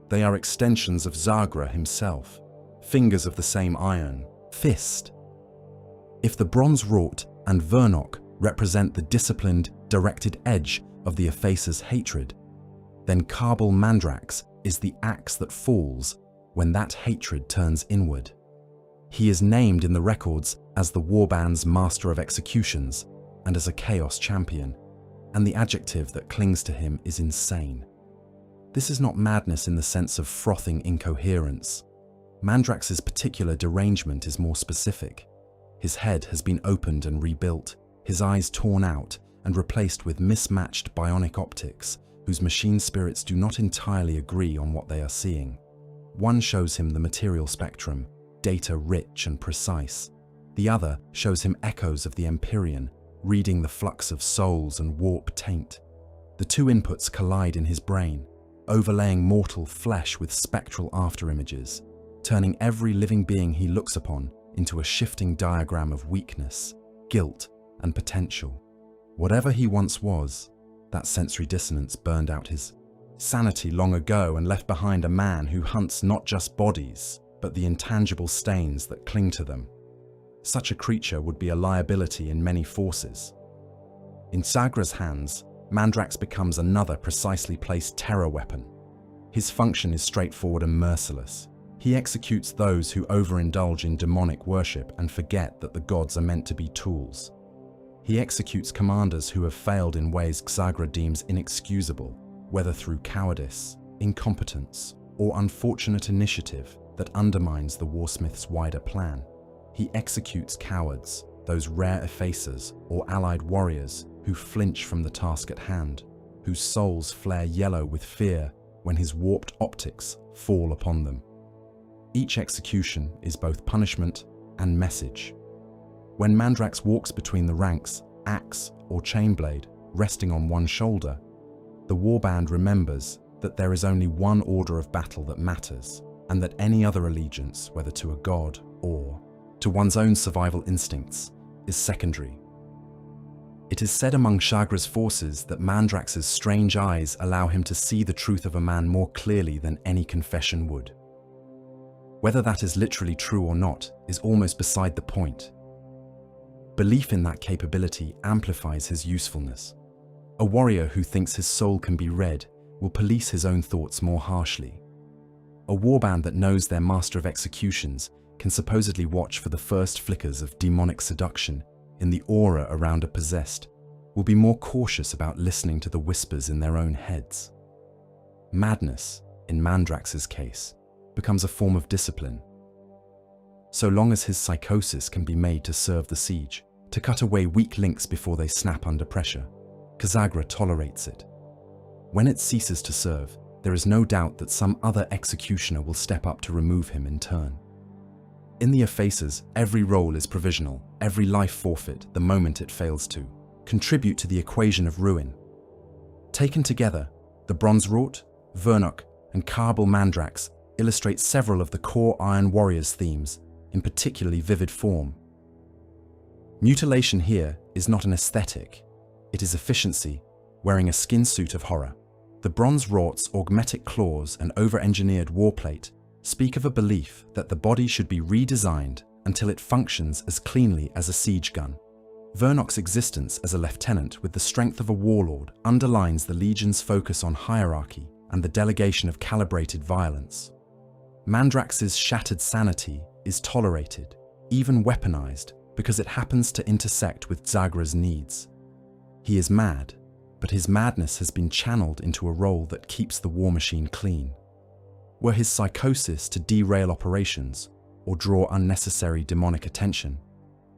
They are extensions of Zagra himself, fingers of the same iron, fist. If the bronze wrought and Vernok represent the disciplined, directed edge of the Effacers' hatred, then Kabul Mandrax is the axe that falls when that hatred turns inward. He is named in the records as the Warband's master of executions and as a chaos champion, and the adjective that clings to him is insane. This is not madness in the sense of frothing incoherence. Mandrax's particular derangement is more specific. His head has been opened and rebuilt, his eyes torn out and replaced with mismatched bionic optics, whose machine spirits do not entirely agree on what they are seeing. One shows him the material spectrum, data rich and precise. The other shows him echoes of the Empyrean, reading the flux of souls and warp taint. The two inputs collide in his brain, overlaying mortal flesh with spectral afterimages, turning every living being he looks upon into a shifting diagram of weakness, guilt, and potential. Whatever he once was, that sensory dissonance burned out his sanity long ago and left behind a man who hunts not just bodies, but the intangible stains that cling to them. Such a creature would be a liability in many forces. In Zagra's hands, Mandrax becomes another precisely placed terror weapon. His function is straightforward and merciless. He executes those who overindulge in demonic worship and forget that the gods are meant to be tools. He executes commanders who have failed in ways Zagra deems inexcusable, whether through cowardice, incompetence, or unfortunate initiative that undermines the warsmith's wider plan. He executes cowards, those rare effacers or allied warriors who flinch from the task at hand, whose souls flare yellow with fear when his warped optics fall upon them. Each execution is both punishment and message. When Mandrax walks between the ranks, axe or chainblade resting on one shoulder, the warband remembers that there is only one order of battle that matters, and that any other allegiance, whether to a god or to one's own survival instincts, is secondary. It is said among Zagra's forces that Mandrax's strange eyes allow him to see the truth of a man more clearly than any confession would. Whether that is literally true or not is almost beside the point. Belief in that capability amplifies his usefulness. A warrior who thinks his soul can be read will police his own thoughts more harshly. A warband that knows their master of executions can supposedly watch for the first flickers of demonic seduction in the aura around a possessed will be more cautious about listening to the whispers in their own heads. Madness, in Mandrax's case, becomes a form of discipline. So long as his psychosis can be made to serve the siege, to cut away weak links before they snap under pressure, Kazagra tolerates it. When it ceases to serve, there is no doubt that some other executioner will step up to remove him in turn. In the Effacers, every role is provisional, every life forfeit the moment it fails to contribute to the equation of ruin. Taken together, the Bronze Wrought, Vernok, and Karbal Mandrax illustrate several of the core Iron Warriors themes in particularly vivid form. Mutilation here is not an aesthetic, it is efficiency, wearing a skin suit of horror. The Bronze Wroughts' augmetic claws and over-engineered warplate speak of a belief that the body should be redesigned until it functions as cleanly as a siege gun. Vernok's existence as a lieutenant with the strength of a warlord underlines the Legion's focus on hierarchy and the delegation of calibrated violence. Mandrax's shattered sanity is tolerated, even weaponized, because it happens to intersect with Zagra's needs. He is mad, but his madness has been channeled into a role that keeps the war machine clean. Were his psychosis to derail operations or draw unnecessary demonic attention,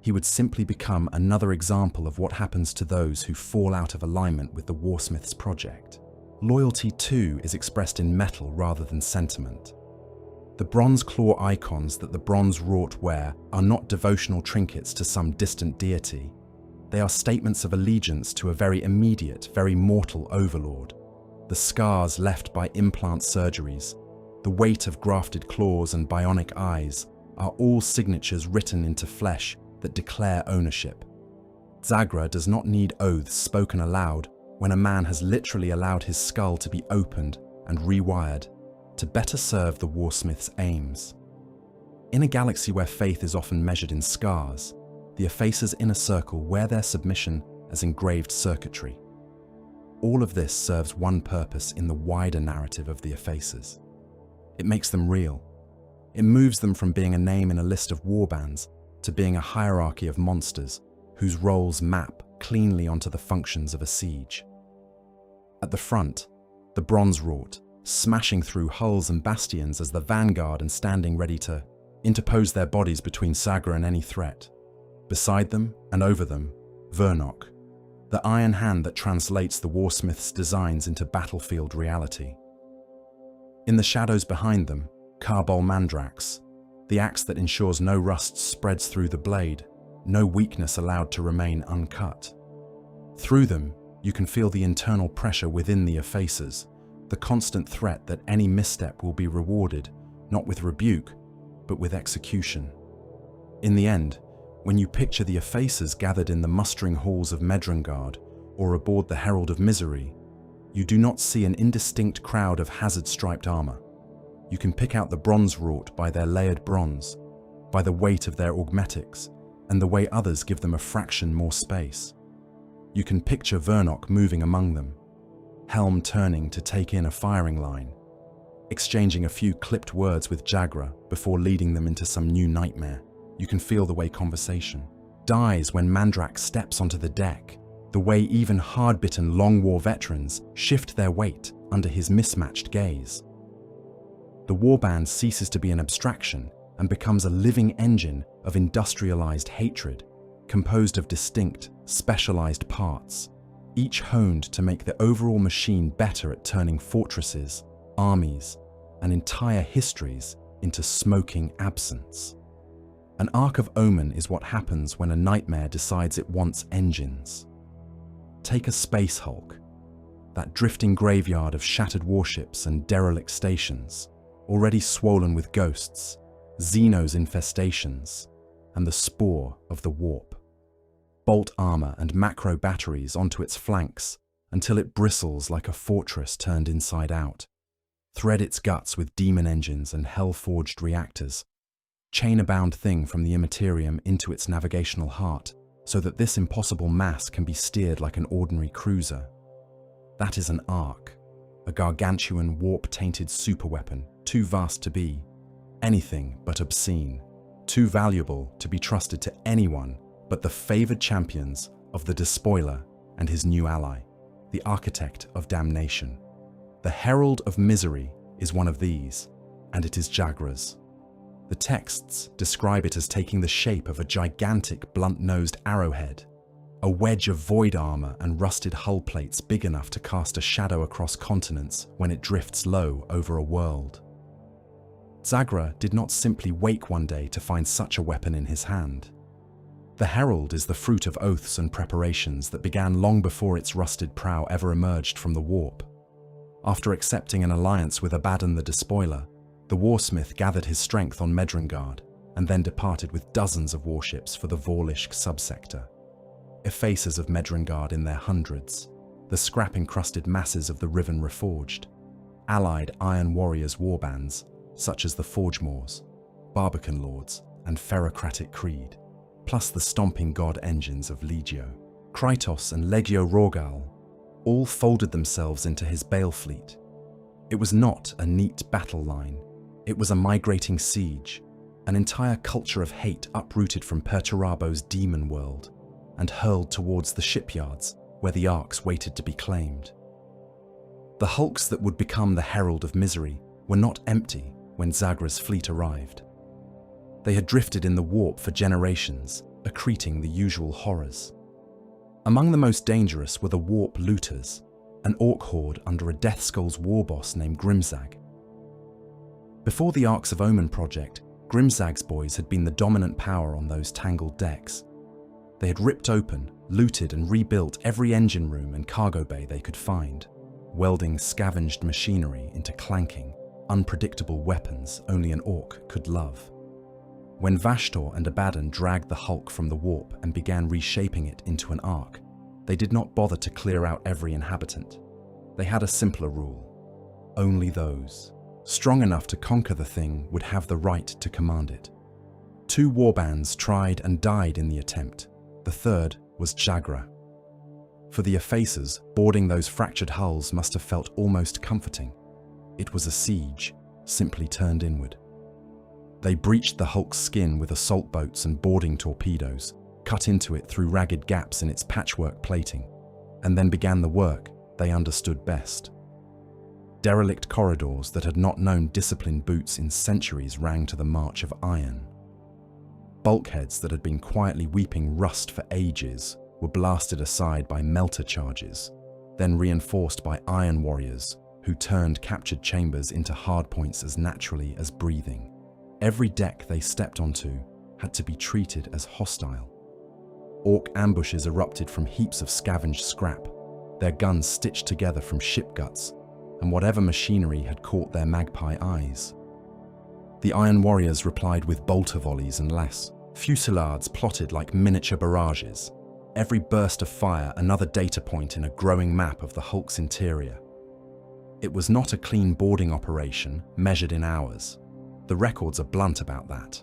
he would simply become another example of what happens to those who fall out of alignment with the Warsmith's project. Loyalty, too, is expressed in metal rather than sentiment. The bronze claw icons that the Bronze Wrought wear are not devotional trinkets to some distant deity. They are statements of allegiance to a very immediate, very mortal overlord. The scars left by implant surgeries, the weight of grafted claws and bionic eyes are all signatures written into flesh that declare ownership. Zagra does not need oaths spoken aloud when a man has literally allowed his skull to be opened and rewired to better serve the Warsmith's aims. In a galaxy where faith is often measured in scars, the Effacers' inner circle wear their submission as engraved circuitry. All of this serves one purpose in the wider narrative of the Effacers. It makes them real. It moves them from being a name in a list of warbands to being a hierarchy of monsters whose roles map cleanly onto the functions of a siege. At the front, the Bronze Wrought, smashing through hulls and bastions as the vanguard and standing ready to interpose their bodies between Zagra and any threat. Beside them and over them, Vernok, the iron hand that translates the Warsmith's designs into battlefield reality. In the shadows behind them, Karbal Mandrax, the axe that ensures no rust spreads through the blade, no weakness allowed to remain uncut. Through them, you can feel the internal pressure within the Effacers, the constant threat that any misstep will be rewarded, not with rebuke, but with execution. In the end, when you picture the Effacers gathered in the mustering halls of Medrangard or aboard the Herald of Misery, you do not see an indistinct crowd of hazard-striped armor. You can pick out the Bronze Wrought by their layered bronze, by the weight of their augmetics, and the way others give them a fraction more space. You can picture Vernok moving among them, helm turning to take in a firing line, exchanging a few clipped words with Zagra before leading them into some new nightmare. You can feel the way conversation dies when Mandrax steps onto the deck, the way even hard-bitten long war veterans shift their weight under his mismatched gaze. The warband ceases to be an abstraction and becomes a living engine of industrialized hatred, composed of distinct, specialized parts, each honed to make the overall machine better at turning fortresses, armies, and entire histories into smoking absence. An arc of omen is what happens when a nightmare decides it wants engines. Take a space hulk, that drifting graveyard of shattered warships and derelict stations, already swollen with ghosts, Xenos infestations, and the spore of the warp. Bolt armor and macro batteries onto its flanks until it bristles like a fortress turned inside out. Thread its guts with demon engines and hell-forged reactors. Chain a bound thing from the immaterium into its navigational heart so that this impossible mass can be steered like an ordinary cruiser. That is an ark, a gargantuan warp-tainted superweapon, too vast to be anything but obscene, too valuable to be trusted to anyone but the favored champions of the despoiler and his new ally, the architect of damnation. The Herald of Misery is one of these, and it is Jagra's. The texts describe it as taking the shape of a gigantic blunt-nosed arrowhead, a wedge of void armor and rusted hull plates big enough to cast a shadow across continents when it drifts low over a world. Zagra did not simply wake one day to find such a weapon in his hand. The Herald is the fruit of oaths and preparations that began long before its rusted prow ever emerged from the warp. After accepting an alliance with Abaddon the Despoiler, the warsmith gathered his strength on Medrangard and then departed with dozens of warships for the Vorlishk subsector. Effacers of Medrengard in their hundreds, the scrap-encrusted masses of the Riven Reforged, allied Iron Warriors warbands such as the Forgemoors, Barbican Lords, and Ferrocratic Creed, plus the stomping god engines of Legio, Krytos, and Legio Rorgal, all folded themselves into his Bale fleet. It was not a neat battle line, it was a migrating siege, an entire culture of hate uprooted from Perturabo's demon world and hurled towards the shipyards where the arks waited to be claimed. The hulks that would become the Herald of Misery were not empty when Zagra's fleet arrived. They had drifted in the warp for generations, accreting the usual horrors. Among the most dangerous were the warp looters, an orc horde under a Death Skulls war boss named Grimzag. Before the Arks of Omen project, Grimzag's boys had been the dominant power on those tangled decks. They had ripped open, looted and rebuilt every engine room and cargo bay they could find, welding scavenged machinery into clanking, unpredictable weapons only an orc could love. When Vashtor and Abaddon dragged the hulk from the warp and began reshaping it into an ark, they did not bother to clear out every inhabitant. They had a simpler rule. Only those strong enough to conquer the thing would have the right to command it. 2 warbands tried and died in the attempt. The third was Jagra. For the Effacers, boarding those fractured hulls must have felt almost comforting. It was a siege, simply turned inward. They breached the hulk's skin with assault boats and boarding torpedoes, cut into it through ragged gaps in its patchwork plating, and then began the work they understood best. Derelict corridors that had not known disciplined boots in centuries rang to the march of iron. Bulkheads that had been quietly weeping rust for ages were blasted aside by melter charges, then reinforced by iron warriors who turned captured chambers into hardpoints as naturally as breathing. Every deck they stepped onto had to be treated as hostile. Orc ambushes erupted from heaps of scavenged scrap, their guns stitched together from ship guts, and whatever machinery had caught their magpie eyes. The Iron Warriors replied with bolter volleys and less. Fusillades plotted like miniature barrages, every burst of fire another data point in a growing map of the hulk's interior. It was not a clean boarding operation measured in hours. The records are blunt about that.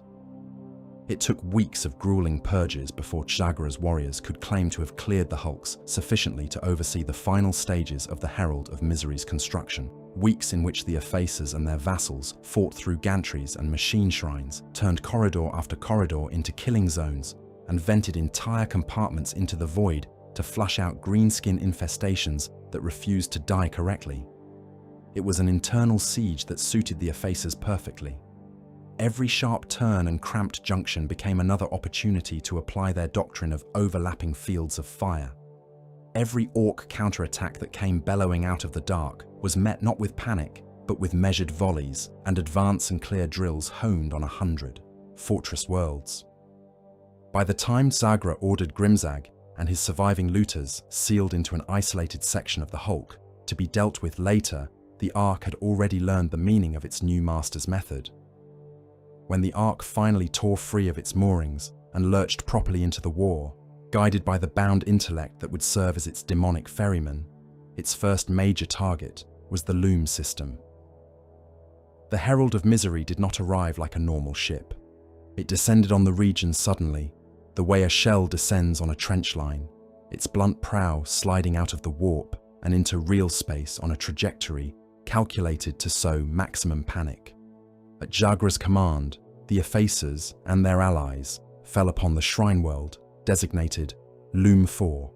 It took weeks of grueling purges before Jagra's warriors could claim to have cleared the hulks sufficiently to oversee the final stages of the Herald of Misery's construction. Weeks in which the Effacers and their vassals fought through gantries and machine shrines, turned corridor after corridor into killing zones, and vented entire compartments into the void to flush out greenskin infestations that refused to die correctly. It was an internal siege that suited the Effacers perfectly. Every sharp turn and cramped junction became another opportunity to apply their doctrine of overlapping fields of fire. Every orc counterattack that came bellowing out of the dark was met not with panic, but with measured volleys and advance and clear drills honed on 100 fortress worlds. By the time Zagra ordered Grimzag and his surviving looters sealed into an isolated section of the hulk to be dealt with later, the Ark had already learned the meaning of its new master's method. When the Ark finally tore free of its moorings and lurched properly into the war, guided by the bound intellect that would serve as its demonic ferryman, its first major target was the Loom system. The Herald of Misery did not arrive like a normal ship. It descended on the region suddenly, the way a shell descends on a trench line, its blunt prow sliding out of the warp and into real space on a trajectory calculated to sow maximum panic. At Zagra's command, the Effacers and their allies fell upon the shrine world, designated Loom 4.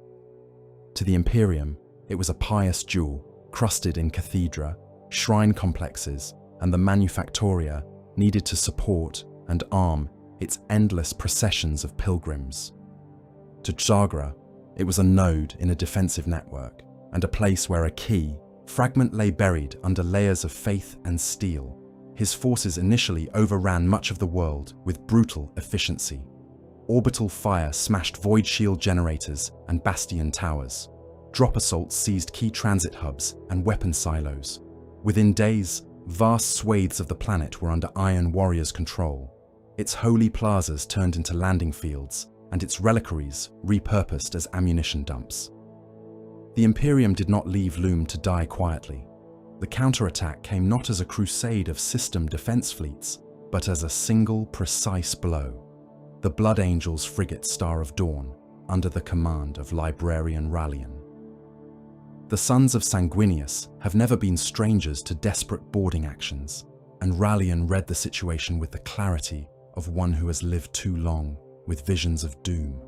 To the Imperium, it was a pious jewel, crusted in cathedra, shrine complexes, and the manufactoria needed to support and arm its endless processions of pilgrims. To Zagra, it was a node in a defensive network, and a place where a key fragment lay buried under layers of faith and steel. His forces initially overran much of the world with brutal efficiency. Orbital fire smashed void shield generators and bastion towers. Drop assaults seized key transit hubs and weapon silos. Within days, vast swathes of the planet were under Iron Warriors' control. Its holy plazas turned into landing fields, and its reliquaries repurposed as ammunition dumps. The Imperium did not leave Loom to die quietly. The counterattack came not as a crusade of system defense fleets, but as a single, precise blow. The Blood Angels frigate Star of Dawn, under the command of Librarian Rallian. The Sons of Sanguinius have never been strangers to desperate boarding actions, and Rallian read the situation with the clarity of one who has lived too long with visions of doom.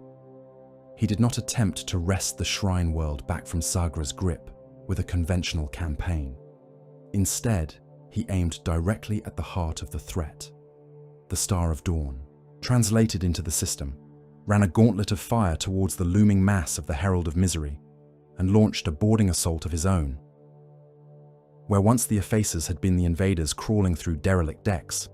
He did not attempt to wrest the shrine world back from Zagra's grip with a conventional campaign. Instead, he aimed directly at the heart of the threat. The Star of Dawn, translated into the system, ran a gauntlet of fire towards the looming mass of the Herald of Misery and launched a boarding assault of his own. Where once the Effacers had been the invaders crawling through derelict decks,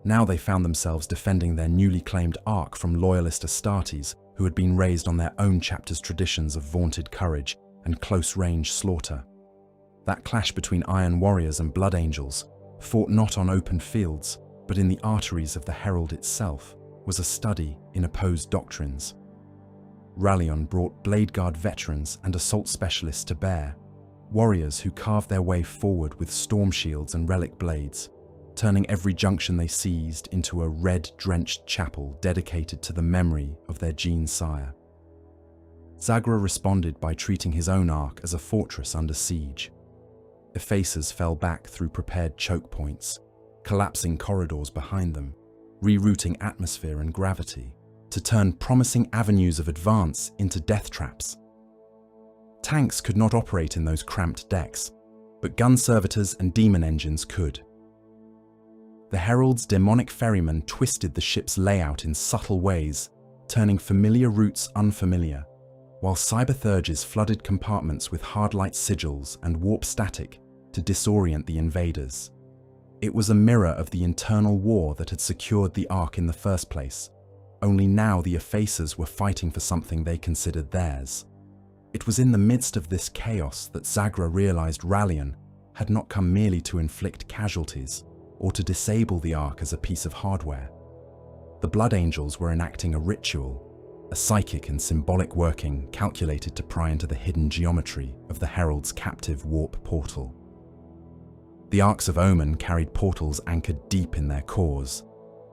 now they found themselves defending their newly claimed Ark from loyalist Astartes who had been raised on their own chapter's traditions of vaunted courage and close-range slaughter. That clash between Iron Warriors and Blood Angels, fought not on open fields, but in the arteries of the Herald itself, was a study in opposed doctrines. Rallion brought Blade Guard veterans and assault specialists to bear, warriors who carved their way forward with storm shields and relic blades, turning every junction they seized into a red-drenched chapel dedicated to the memory of their gene sire. Zagra responded by treating his own Ark as a fortress under siege. Effacers fell back through prepared choke points, collapsing corridors behind them, rerouting atmosphere and gravity to turn promising avenues of advance into death traps. Tanks could not operate in those cramped decks, but gun servitors and demon engines could. The Herald's demonic ferrymen twisted the ship's layout in subtle ways, turning familiar routes unfamiliar, while cyberthurges flooded compartments with hard-light sigils and warp static to disorient the invaders. It was a mirror of the internal war that had secured the Ark in the first place, only now the Effacers were fighting for something they considered theirs. It was in the midst of this chaos that Zagra realized Rallion had not come merely to inflict casualties, or to disable the Ark as a piece of hardware. The Blood Angels were enacting a ritual, a psychic and symbolic working calculated to pry into the hidden geometry of the Herald's captive warp portal. The Arks of Omen carried portals anchored deep in their cores,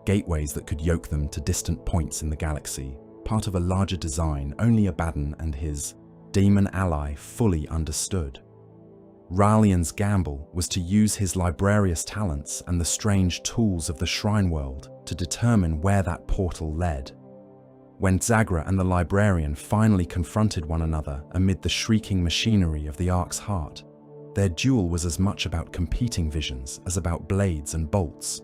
gateways that could yoke them to distant points in the galaxy, part of a larger design only Abaddon and his demon ally fully understood. Rallion's gamble was to use his librarious talents and the strange tools of the Shrine World to determine where that portal led. When Zagra and the librarian finally confronted one another amid the shrieking machinery of the Ark's heart, their duel was as much about competing visions as about blades and bolts.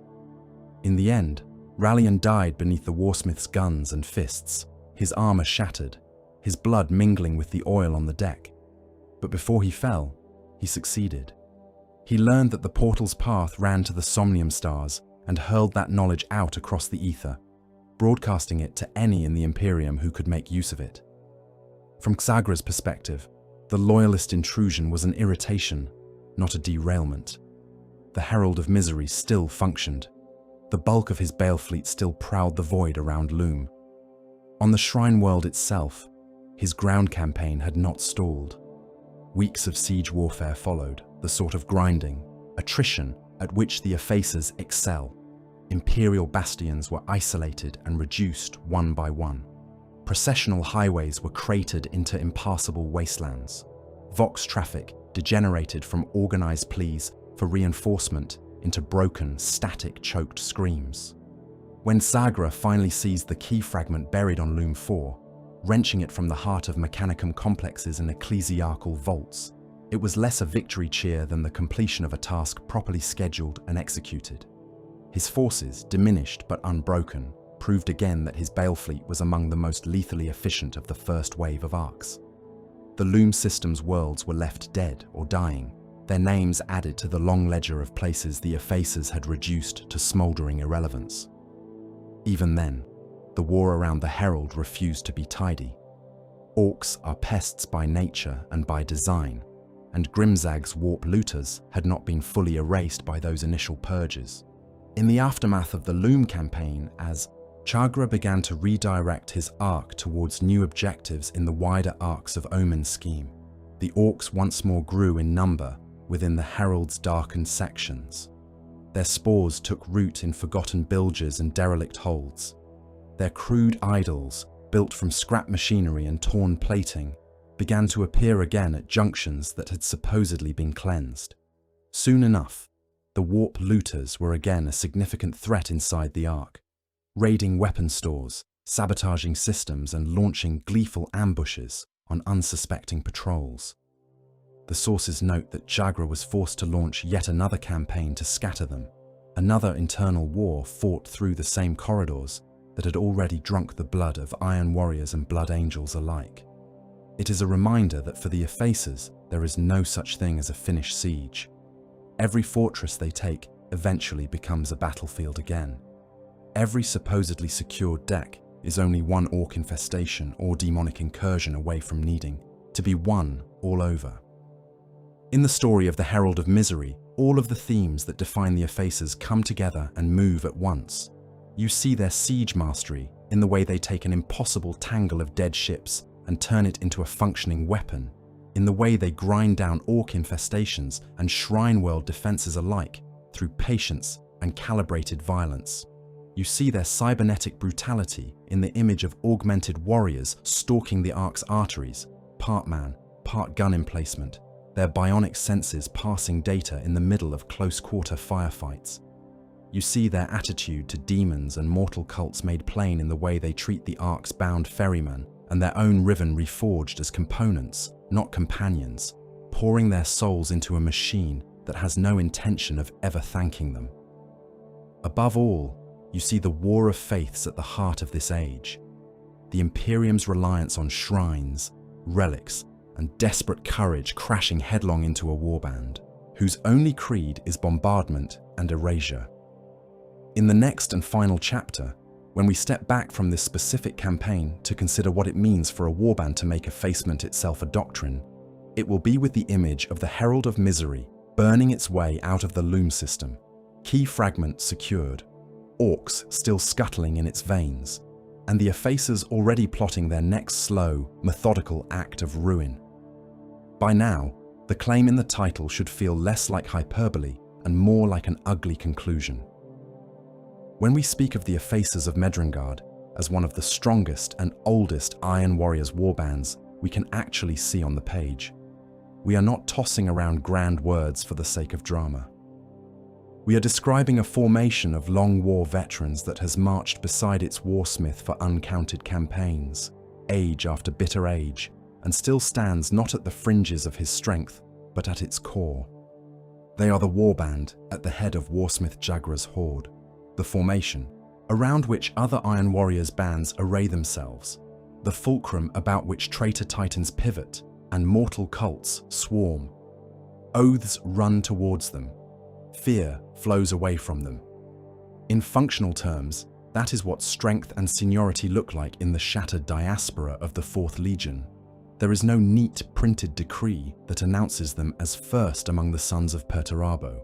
In the end, Rallion died beneath the Warsmith's guns and fists, his armor shattered, his blood mingling with the oil on the deck. But before he fell, he succeeded. He learned that the portal's path ran to the Somnium stars and hurled that knowledge out across the ether, broadcasting it to any in the Imperium who could make use of it. From Zagra's perspective, the loyalist intrusion was an irritation, not a derailment. The Herald of Misery still functioned. The bulk of his Bale fleet still prowled the void around Loom. On the Shrine World itself, his ground campaign had not stalled. Weeks of siege warfare followed, the sort of grinding, attrition at which the Effacers excel. Imperial bastions were isolated and reduced one by one. Processional highways were cratered into impassable wastelands. Vox traffic degenerated from organized pleas for reinforcement into broken, static, choked screams. When Zagra finally sees the key fragment buried on Loom 4, wrenching it from the heart of Mechanicum complexes and ecclesiarchal vaults, it was less a victory cheer than the completion of a task properly scheduled and executed. His forces, diminished but unbroken, proved again that his Bale fleet was among the most lethally efficient of the first wave of arcs. The Loom system's worlds were left dead or dying, their names added to the long ledger of places the Effacers had reduced to smouldering irrelevance. Even then, the war around the Herald refused to be tidy. Orcs are pests by nature and by design, and Grimzag's warp looters had not been fully erased by those initial purges. In the aftermath of the Loom campaign, as Chagra began to redirect his arc towards new objectives in the wider Arcs of Omen's scheme, the Orcs once more grew in number within the Herald's darkened sections. Their spores took root in forgotten bilges and derelict holds. Their crude idols, built from scrap machinery and torn plating, began to appear again at junctions that had supposedly been cleansed. Soon enough, the warp looters were again a significant threat inside the Ark, raiding weapon stores, sabotaging systems, and launching gleeful ambushes on unsuspecting patrols. The sources note that Jagra was forced to launch yet another campaign to scatter them, another internal war fought through the same corridors that had already drunk the blood of Iron Warriors and Blood Angels alike. It is a reminder that for the Effacers, there is no such thing as a finished siege. Every fortress they take eventually becomes a battlefield again. Every supposedly secured deck is only one orc infestation or demonic incursion away from needing to be won all over. In the story of the Herald of Misery, all of the themes that define the Effacers come together and move at once. You see their siege mastery in the way they take an impossible tangle of dead ships and turn it into a functioning weapon, in the way they grind down orc infestations and shrine world defenses alike through patience and calibrated violence. You see their cybernetic brutality in the image of augmented warriors stalking the Ark's arteries, part man, part gun emplacement, their bionic senses passing data in the middle of close-quarter firefights. You see their attitude to demons and mortal cults made plain in the way they treat the Ark's bound ferryman and their own Riven reforged as components, not companions, pouring their souls into a machine that has no intention of ever thanking them. Above all, you see the war of faiths at the heart of this age, the Imperium's reliance on shrines, relics, and desperate courage crashing headlong into a warband, whose only creed is bombardment and erasure. In the next and final chapter, when we step back from this specific campaign to consider what it means for a warband to make effacement itself a doctrine, it will be with the image of the Herald of Misery burning its way out of the Loom system, key fragment secured, orcs still scuttling in its veins, and the Effacers already plotting their next slow, methodical act of ruin. By now, the claim in the title should feel less like hyperbole and more like an ugly conclusion. When we speak of the Effacers of Medrengard as one of the strongest and oldest Iron Warriors warbands we can actually see on the page, we are not tossing around grand words for the sake of drama. We are describing a formation of long war veterans that has marched beside its warsmith for uncounted campaigns, age after bitter age, and still stands not at the fringes of his strength, but at its core. They are the warband at the head of Warsmith Jagra's horde, the formation, around which other Iron Warriors bands array themselves, the fulcrum about which traitor titans pivot and mortal cults swarm. Oaths run towards them. Fear flows away from them. In functional terms, that is what strength and seniority look like in the shattered diaspora of the 4th Legion. There is no neat printed decree that announces them as first among the sons of Perturabo.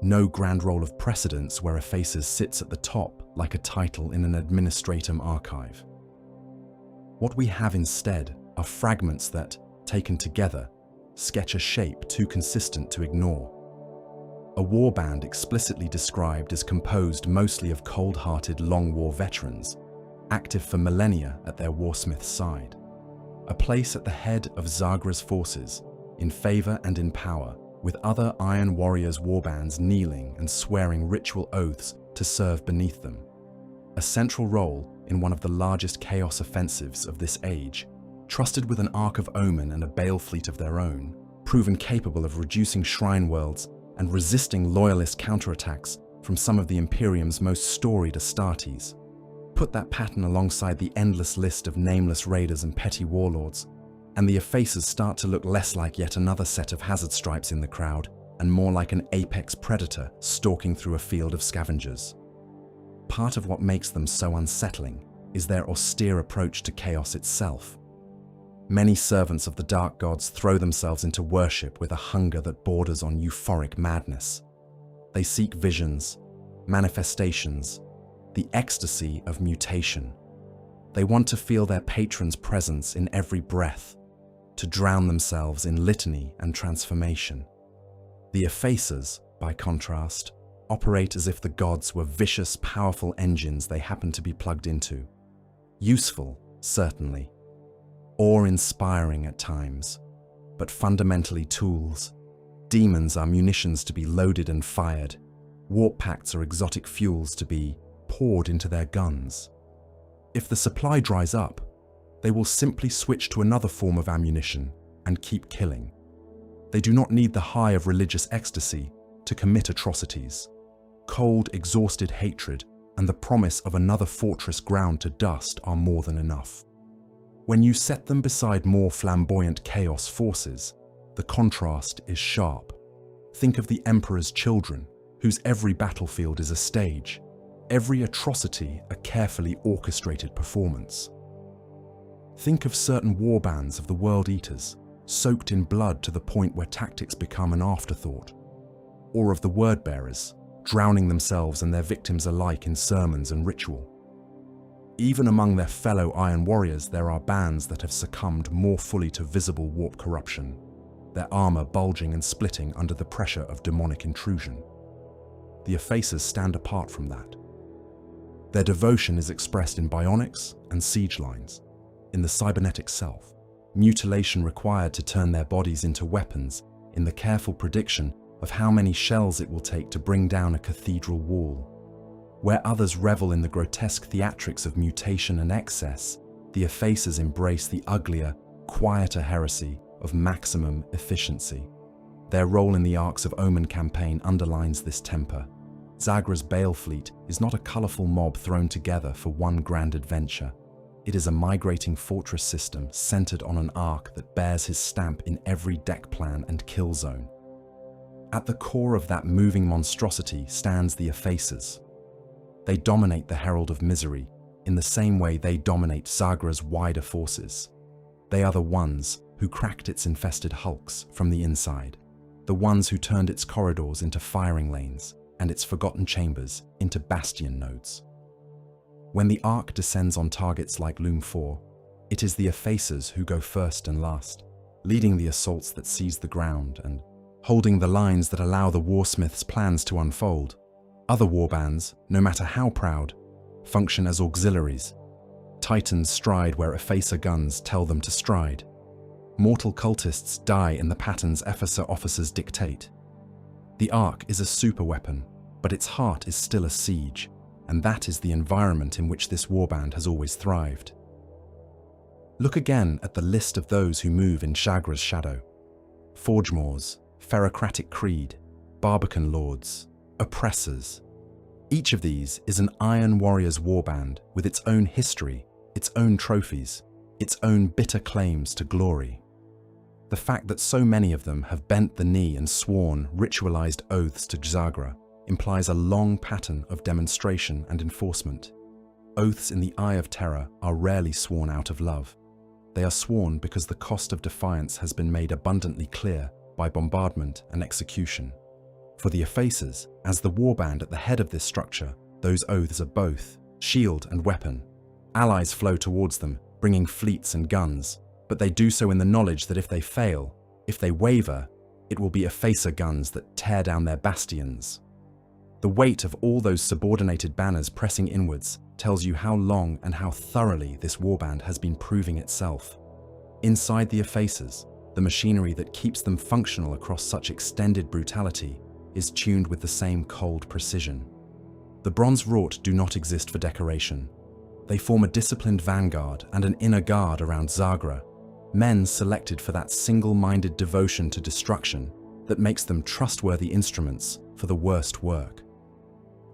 No grand role of precedence where Effacers sits at the top like a title in an administratum archive. What we have instead are fragments that, taken together, sketch a shape too consistent to ignore. A warband explicitly described as composed mostly of cold-hearted long war veterans, active for millennia at their warsmith's side. A place at the head of Zagra's forces, in favor and in power, with other Iron Warriors warbands kneeling and swearing ritual oaths to serve beneath them. A central role in one of the largest chaos offensives of this age, trusted with an Ark of Omen and a Bale fleet of their own, proven capable of reducing shrine worlds and resisting loyalist counterattacks from some of the Imperium's most storied Astartes. Put that pattern alongside the endless list of nameless raiders and petty warlords, and the Effacers start to look less like yet another set of hazard stripes in the crowd, and more like an apex predator stalking through a field of scavengers. Part of what makes them so unsettling is their austere approach to chaos itself. Many servants of the dark gods throw themselves into worship with a hunger that borders on euphoric madness. They seek visions, manifestations, the ecstasy of mutation. They want to feel their patron's presence in every breath, to drown themselves in litany and transformation. The Effacers, by contrast, operate as if the gods were vicious, powerful engines they happen to be plugged into. Useful, certainly. Awe-inspiring at times, but fundamentally tools. Demons are munitions to be loaded and fired. Warp pacts are exotic fuels to be poured into their guns. If the supply dries up, they will simply switch to another form of ammunition and keep killing. They do not need the high of religious ecstasy to commit atrocities. Cold, exhausted hatred and the promise of another fortress ground to dust are more than enough. When you set them beside more flamboyant chaos forces, the contrast is sharp. Think of the Emperor's children, whose every battlefield is a stage, every atrocity a carefully orchestrated performance. Think of certain warbands of the World Eaters, soaked in blood to the point where tactics become an afterthought, or of the Word-bearers, drowning themselves and their victims alike in sermons and ritual. Even among their fellow Iron Warriors, there are bands that have succumbed more fully to visible warp corruption, their armor bulging and splitting under the pressure of demonic intrusion. The Effacers stand apart from that. Their devotion is expressed in bionics and siege lines, in the cybernetic self, mutilation required to turn their bodies into weapons, in the careful prediction of how many shells it will take to bring down a cathedral wall. Where others revel in the grotesque theatrics of mutation and excess, the Effacers embrace the uglier, quieter heresy of maximum efficiency. Their role in the Arks of Omen campaign underlines this temper. Zagra's Bale fleet is not a colourful mob thrown together for one grand adventure. It is a migrating fortress system centred on an ark that bears his stamp in every deck plan and kill zone. At the core of that moving monstrosity stands the Effacers. They dominate the Herald of Misery in the same way they dominate Zagra's wider forces. They are the ones who cracked its infested hulks from the inside, the ones who turned its corridors into firing lanes and its forgotten chambers into bastion nodes. When the Ark descends on targets like Loom 4, it is the Effacers who go first and last, leading the assaults that seize the ground and holding the lines that allow the Warsmith's plans to unfold. Other warbands, no matter how proud, function as auxiliaries. Titans stride where Effacer guns tell them to stride. Mortal cultists die in the patterns Ephesus officers dictate. The Ark is a superweapon, but its heart is still a siege, and that is the environment in which this warband has always thrived. Look again at the list of those who move in Shagra's shadow. Forgemoors, Ferocratic Creed, Barbican Lords, Oppressors. Each of these is an Iron Warriors warband with its own history, its own trophies, its own bitter claims to glory. The fact that so many of them have bent the knee and sworn ritualized oaths to Zagra implies a long pattern of demonstration and enforcement. Oaths in the Eye of Terror are rarely sworn out of love. They are sworn because the cost of defiance has been made abundantly clear by bombardment and execution. For the Effacers, as the warband at the head of this structure, those oaths are both shield and weapon. Allies flow towards them, bringing fleets and guns, but they do so in the knowledge that if they fail, if they waver, it will be Effacer guns that tear down their bastions. The weight of all those subordinated banners pressing inwards tells you how long and how thoroughly this warband has been proving itself. Inside the Effacers, the machinery that keeps them functional across such extended brutality is tuned with the same cold precision. The bronze wrought do not exist for decoration. They form a disciplined vanguard and an inner guard around Zagra, men selected for that single-minded devotion to destruction that makes them trustworthy instruments for the worst work.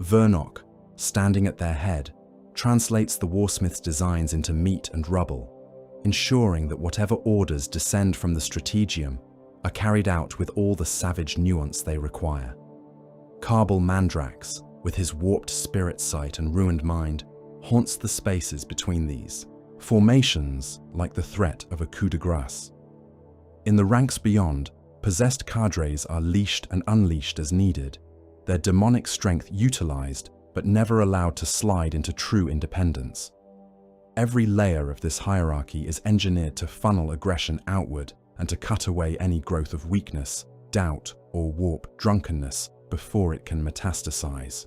Vernok, standing at their head, translates the warsmith's designs into meat and rubble, ensuring that whatever orders descend from the strategium are carried out with all the savage nuance they require. Karbal Mandrax, with his warped spirit sight and ruined mind, haunts the spaces between these formations like the threat of a coup de grace. In the ranks beyond, possessed cadres are leashed and unleashed as needed, their demonic strength utilized but never allowed to slide into true independence. Every layer of this hierarchy is engineered to funnel aggression outward and to cut away any growth of weakness, doubt, or warp drunkenness before it can metastasize.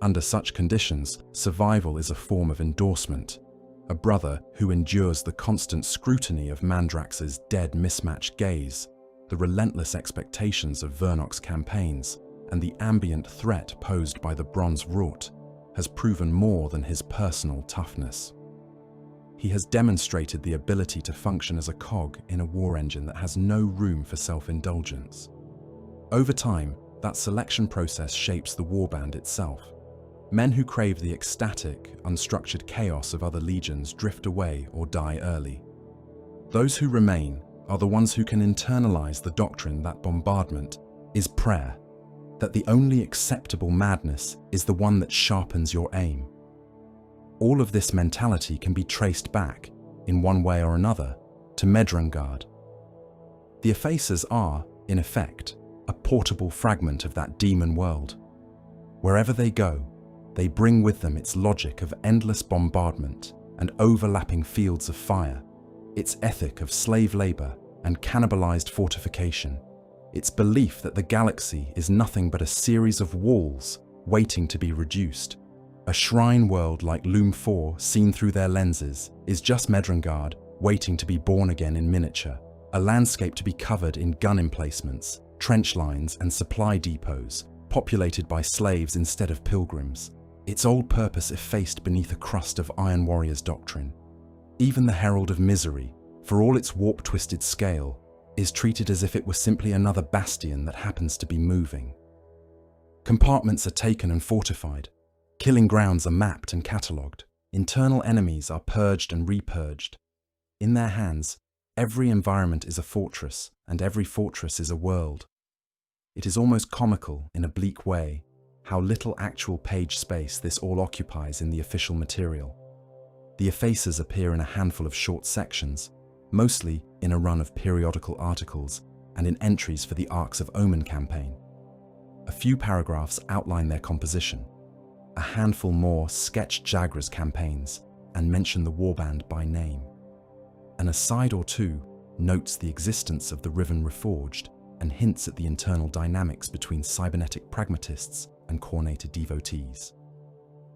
Under such conditions, survival is a form of endorsement, a brother who endures the constant scrutiny of Mandrax's dead mismatched gaze, the relentless expectations of Vernok's campaigns, and the ambient threat posed by the bronze wrought, has proven more than his personal toughness. He has demonstrated the ability to function as a cog in a war engine that has no room for self-indulgence. Over time, that selection process shapes the warband itself. Men who crave the ecstatic, unstructured chaos of other legions drift away or die early. Those who remain are the ones who can internalize the doctrine that bombardment is prayer, that the only acceptable madness is the one that sharpens your aim. All of this mentality can be traced back, in one way or another, to Medrangard. The Effacers are, in effect, a portable fragment of that demon world. Wherever they go, they bring with them its logic of endless bombardment and overlapping fields of fire, its ethic of slave labor and cannibalized fortification, its belief that the galaxy is nothing but a series of walls waiting to be reduced. A shrine world like Loom 4 seen through their lenses is just Medrangard waiting to be born again in miniature, a landscape to be covered in gun emplacements, trench lines and supply depots, populated by slaves instead of pilgrims, its old purpose effaced beneath a crust of Iron Warrior's doctrine. Even the Herald of Misery, for all its warp-twisted scale, is treated as if it were simply another bastion that happens to be moving. Compartments are taken and fortified, killing grounds are mapped and catalogued, internal enemies are purged and repurged. In their hands, every environment is a fortress, and every fortress is a world. It is almost comical, in a bleak way, how little actual page space this all occupies in the official material. The Effacers appear in a handful of short sections, mostly in a run of periodical articles and in entries for the Arcs of Omen campaign. A few paragraphs outline their composition. A handful more sketch Jagra's campaigns and mention the Warband by name. An aside or two notes the existence of the Riven Reforged and hints at the internal dynamics between cybernetic pragmatists and coronated devotees.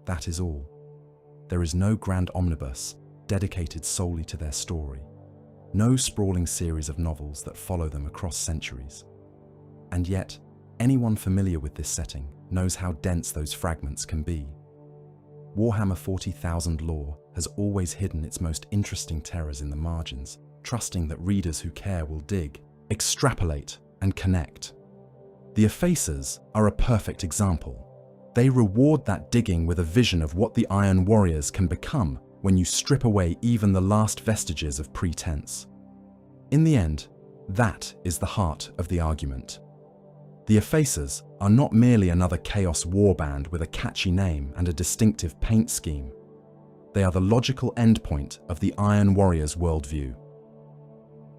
That is all. There is no grand omnibus dedicated solely to their story. No sprawling series of novels that follow them across centuries. And yet, anyone familiar with this setting knows how dense those fragments can be. Warhammer 40,000 lore has always hidden its most interesting terrors in the margins, trusting that readers who care will dig, extrapolate, and connect. The Effacers are a perfect example. They reward that digging with a vision of what the Iron Warriors can become when you strip away even the last vestiges of pretense. In the end, that is the heart of the argument. The Effacers are not merely another chaos warband with a catchy name and a distinctive paint scheme. They are the logical endpoint of the Iron Warriors' worldview.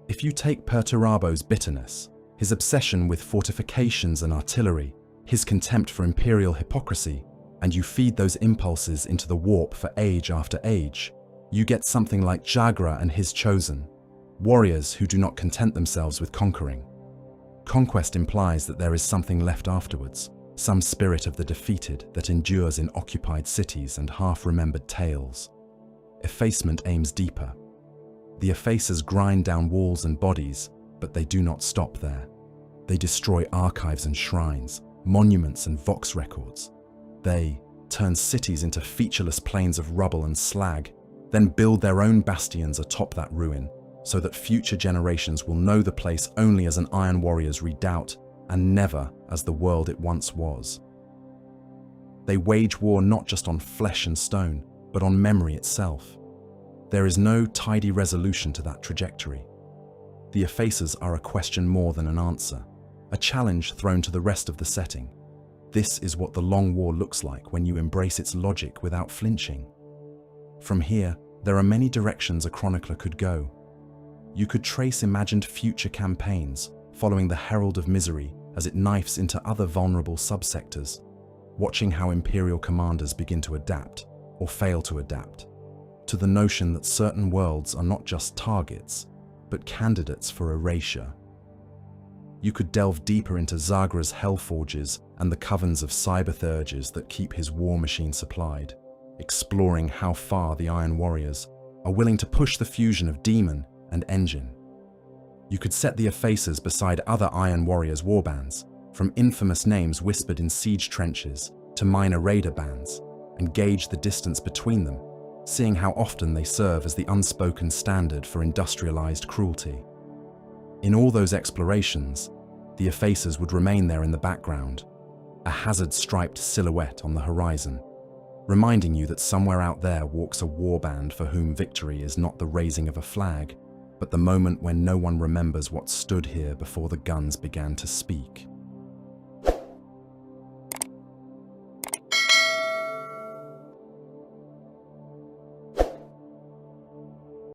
If you take Perturabo's bitterness, his obsession with fortifications and artillery, his contempt for imperial hypocrisy, and you feed those impulses into the warp for age after age, you get something like Jagra and his chosen, warriors who do not content themselves with conquering. Conquest implies that there is something left afterwards, some spirit of the defeated that endures in occupied cities and half-remembered tales. Effacement aims deeper. The Effacers grind down walls and bodies But they do not stop there. They destroy archives and shrines, monuments and vox records. They turn cities into featureless plains of rubble and slag, then build their own bastions atop that ruin, so that future generations will know the place only as an Iron Warrior's redoubt and never as the world it once was. They wage war not just on flesh and stone, but on memory itself. There is no tidy resolution to that trajectory. The Effacers are a question more than an answer, a challenge thrown to the rest of the setting. This is what the Long War looks like when you embrace its logic without flinching. From here, there are many directions a chronicler could go. You could trace imagined future campaigns, following the Herald of Misery as it knifes into other vulnerable subsectors, watching how Imperial commanders begin to adapt, or fail to adapt, to the notion that certain worlds are not just targets, but candidates for erasure. You could delve deeper into Zagra's Hellforges and the covens of cyberthurges that keep his war machine supplied, exploring how far the Iron Warriors are willing to push the fusion of demon and engine. You could set the Effacers beside other Iron Warriors warbands, from infamous names whispered in siege trenches to minor raider bands, and gauge the distance between them, seeing how often they serve as the unspoken standard for industrialized cruelty. In all those explorations, the Effacers would remain there in the background, a hazard-striped silhouette on the horizon, reminding you that somewhere out there walks a warband for whom victory is not the raising of a flag, but the moment when no one remembers what stood here before the guns began to speak.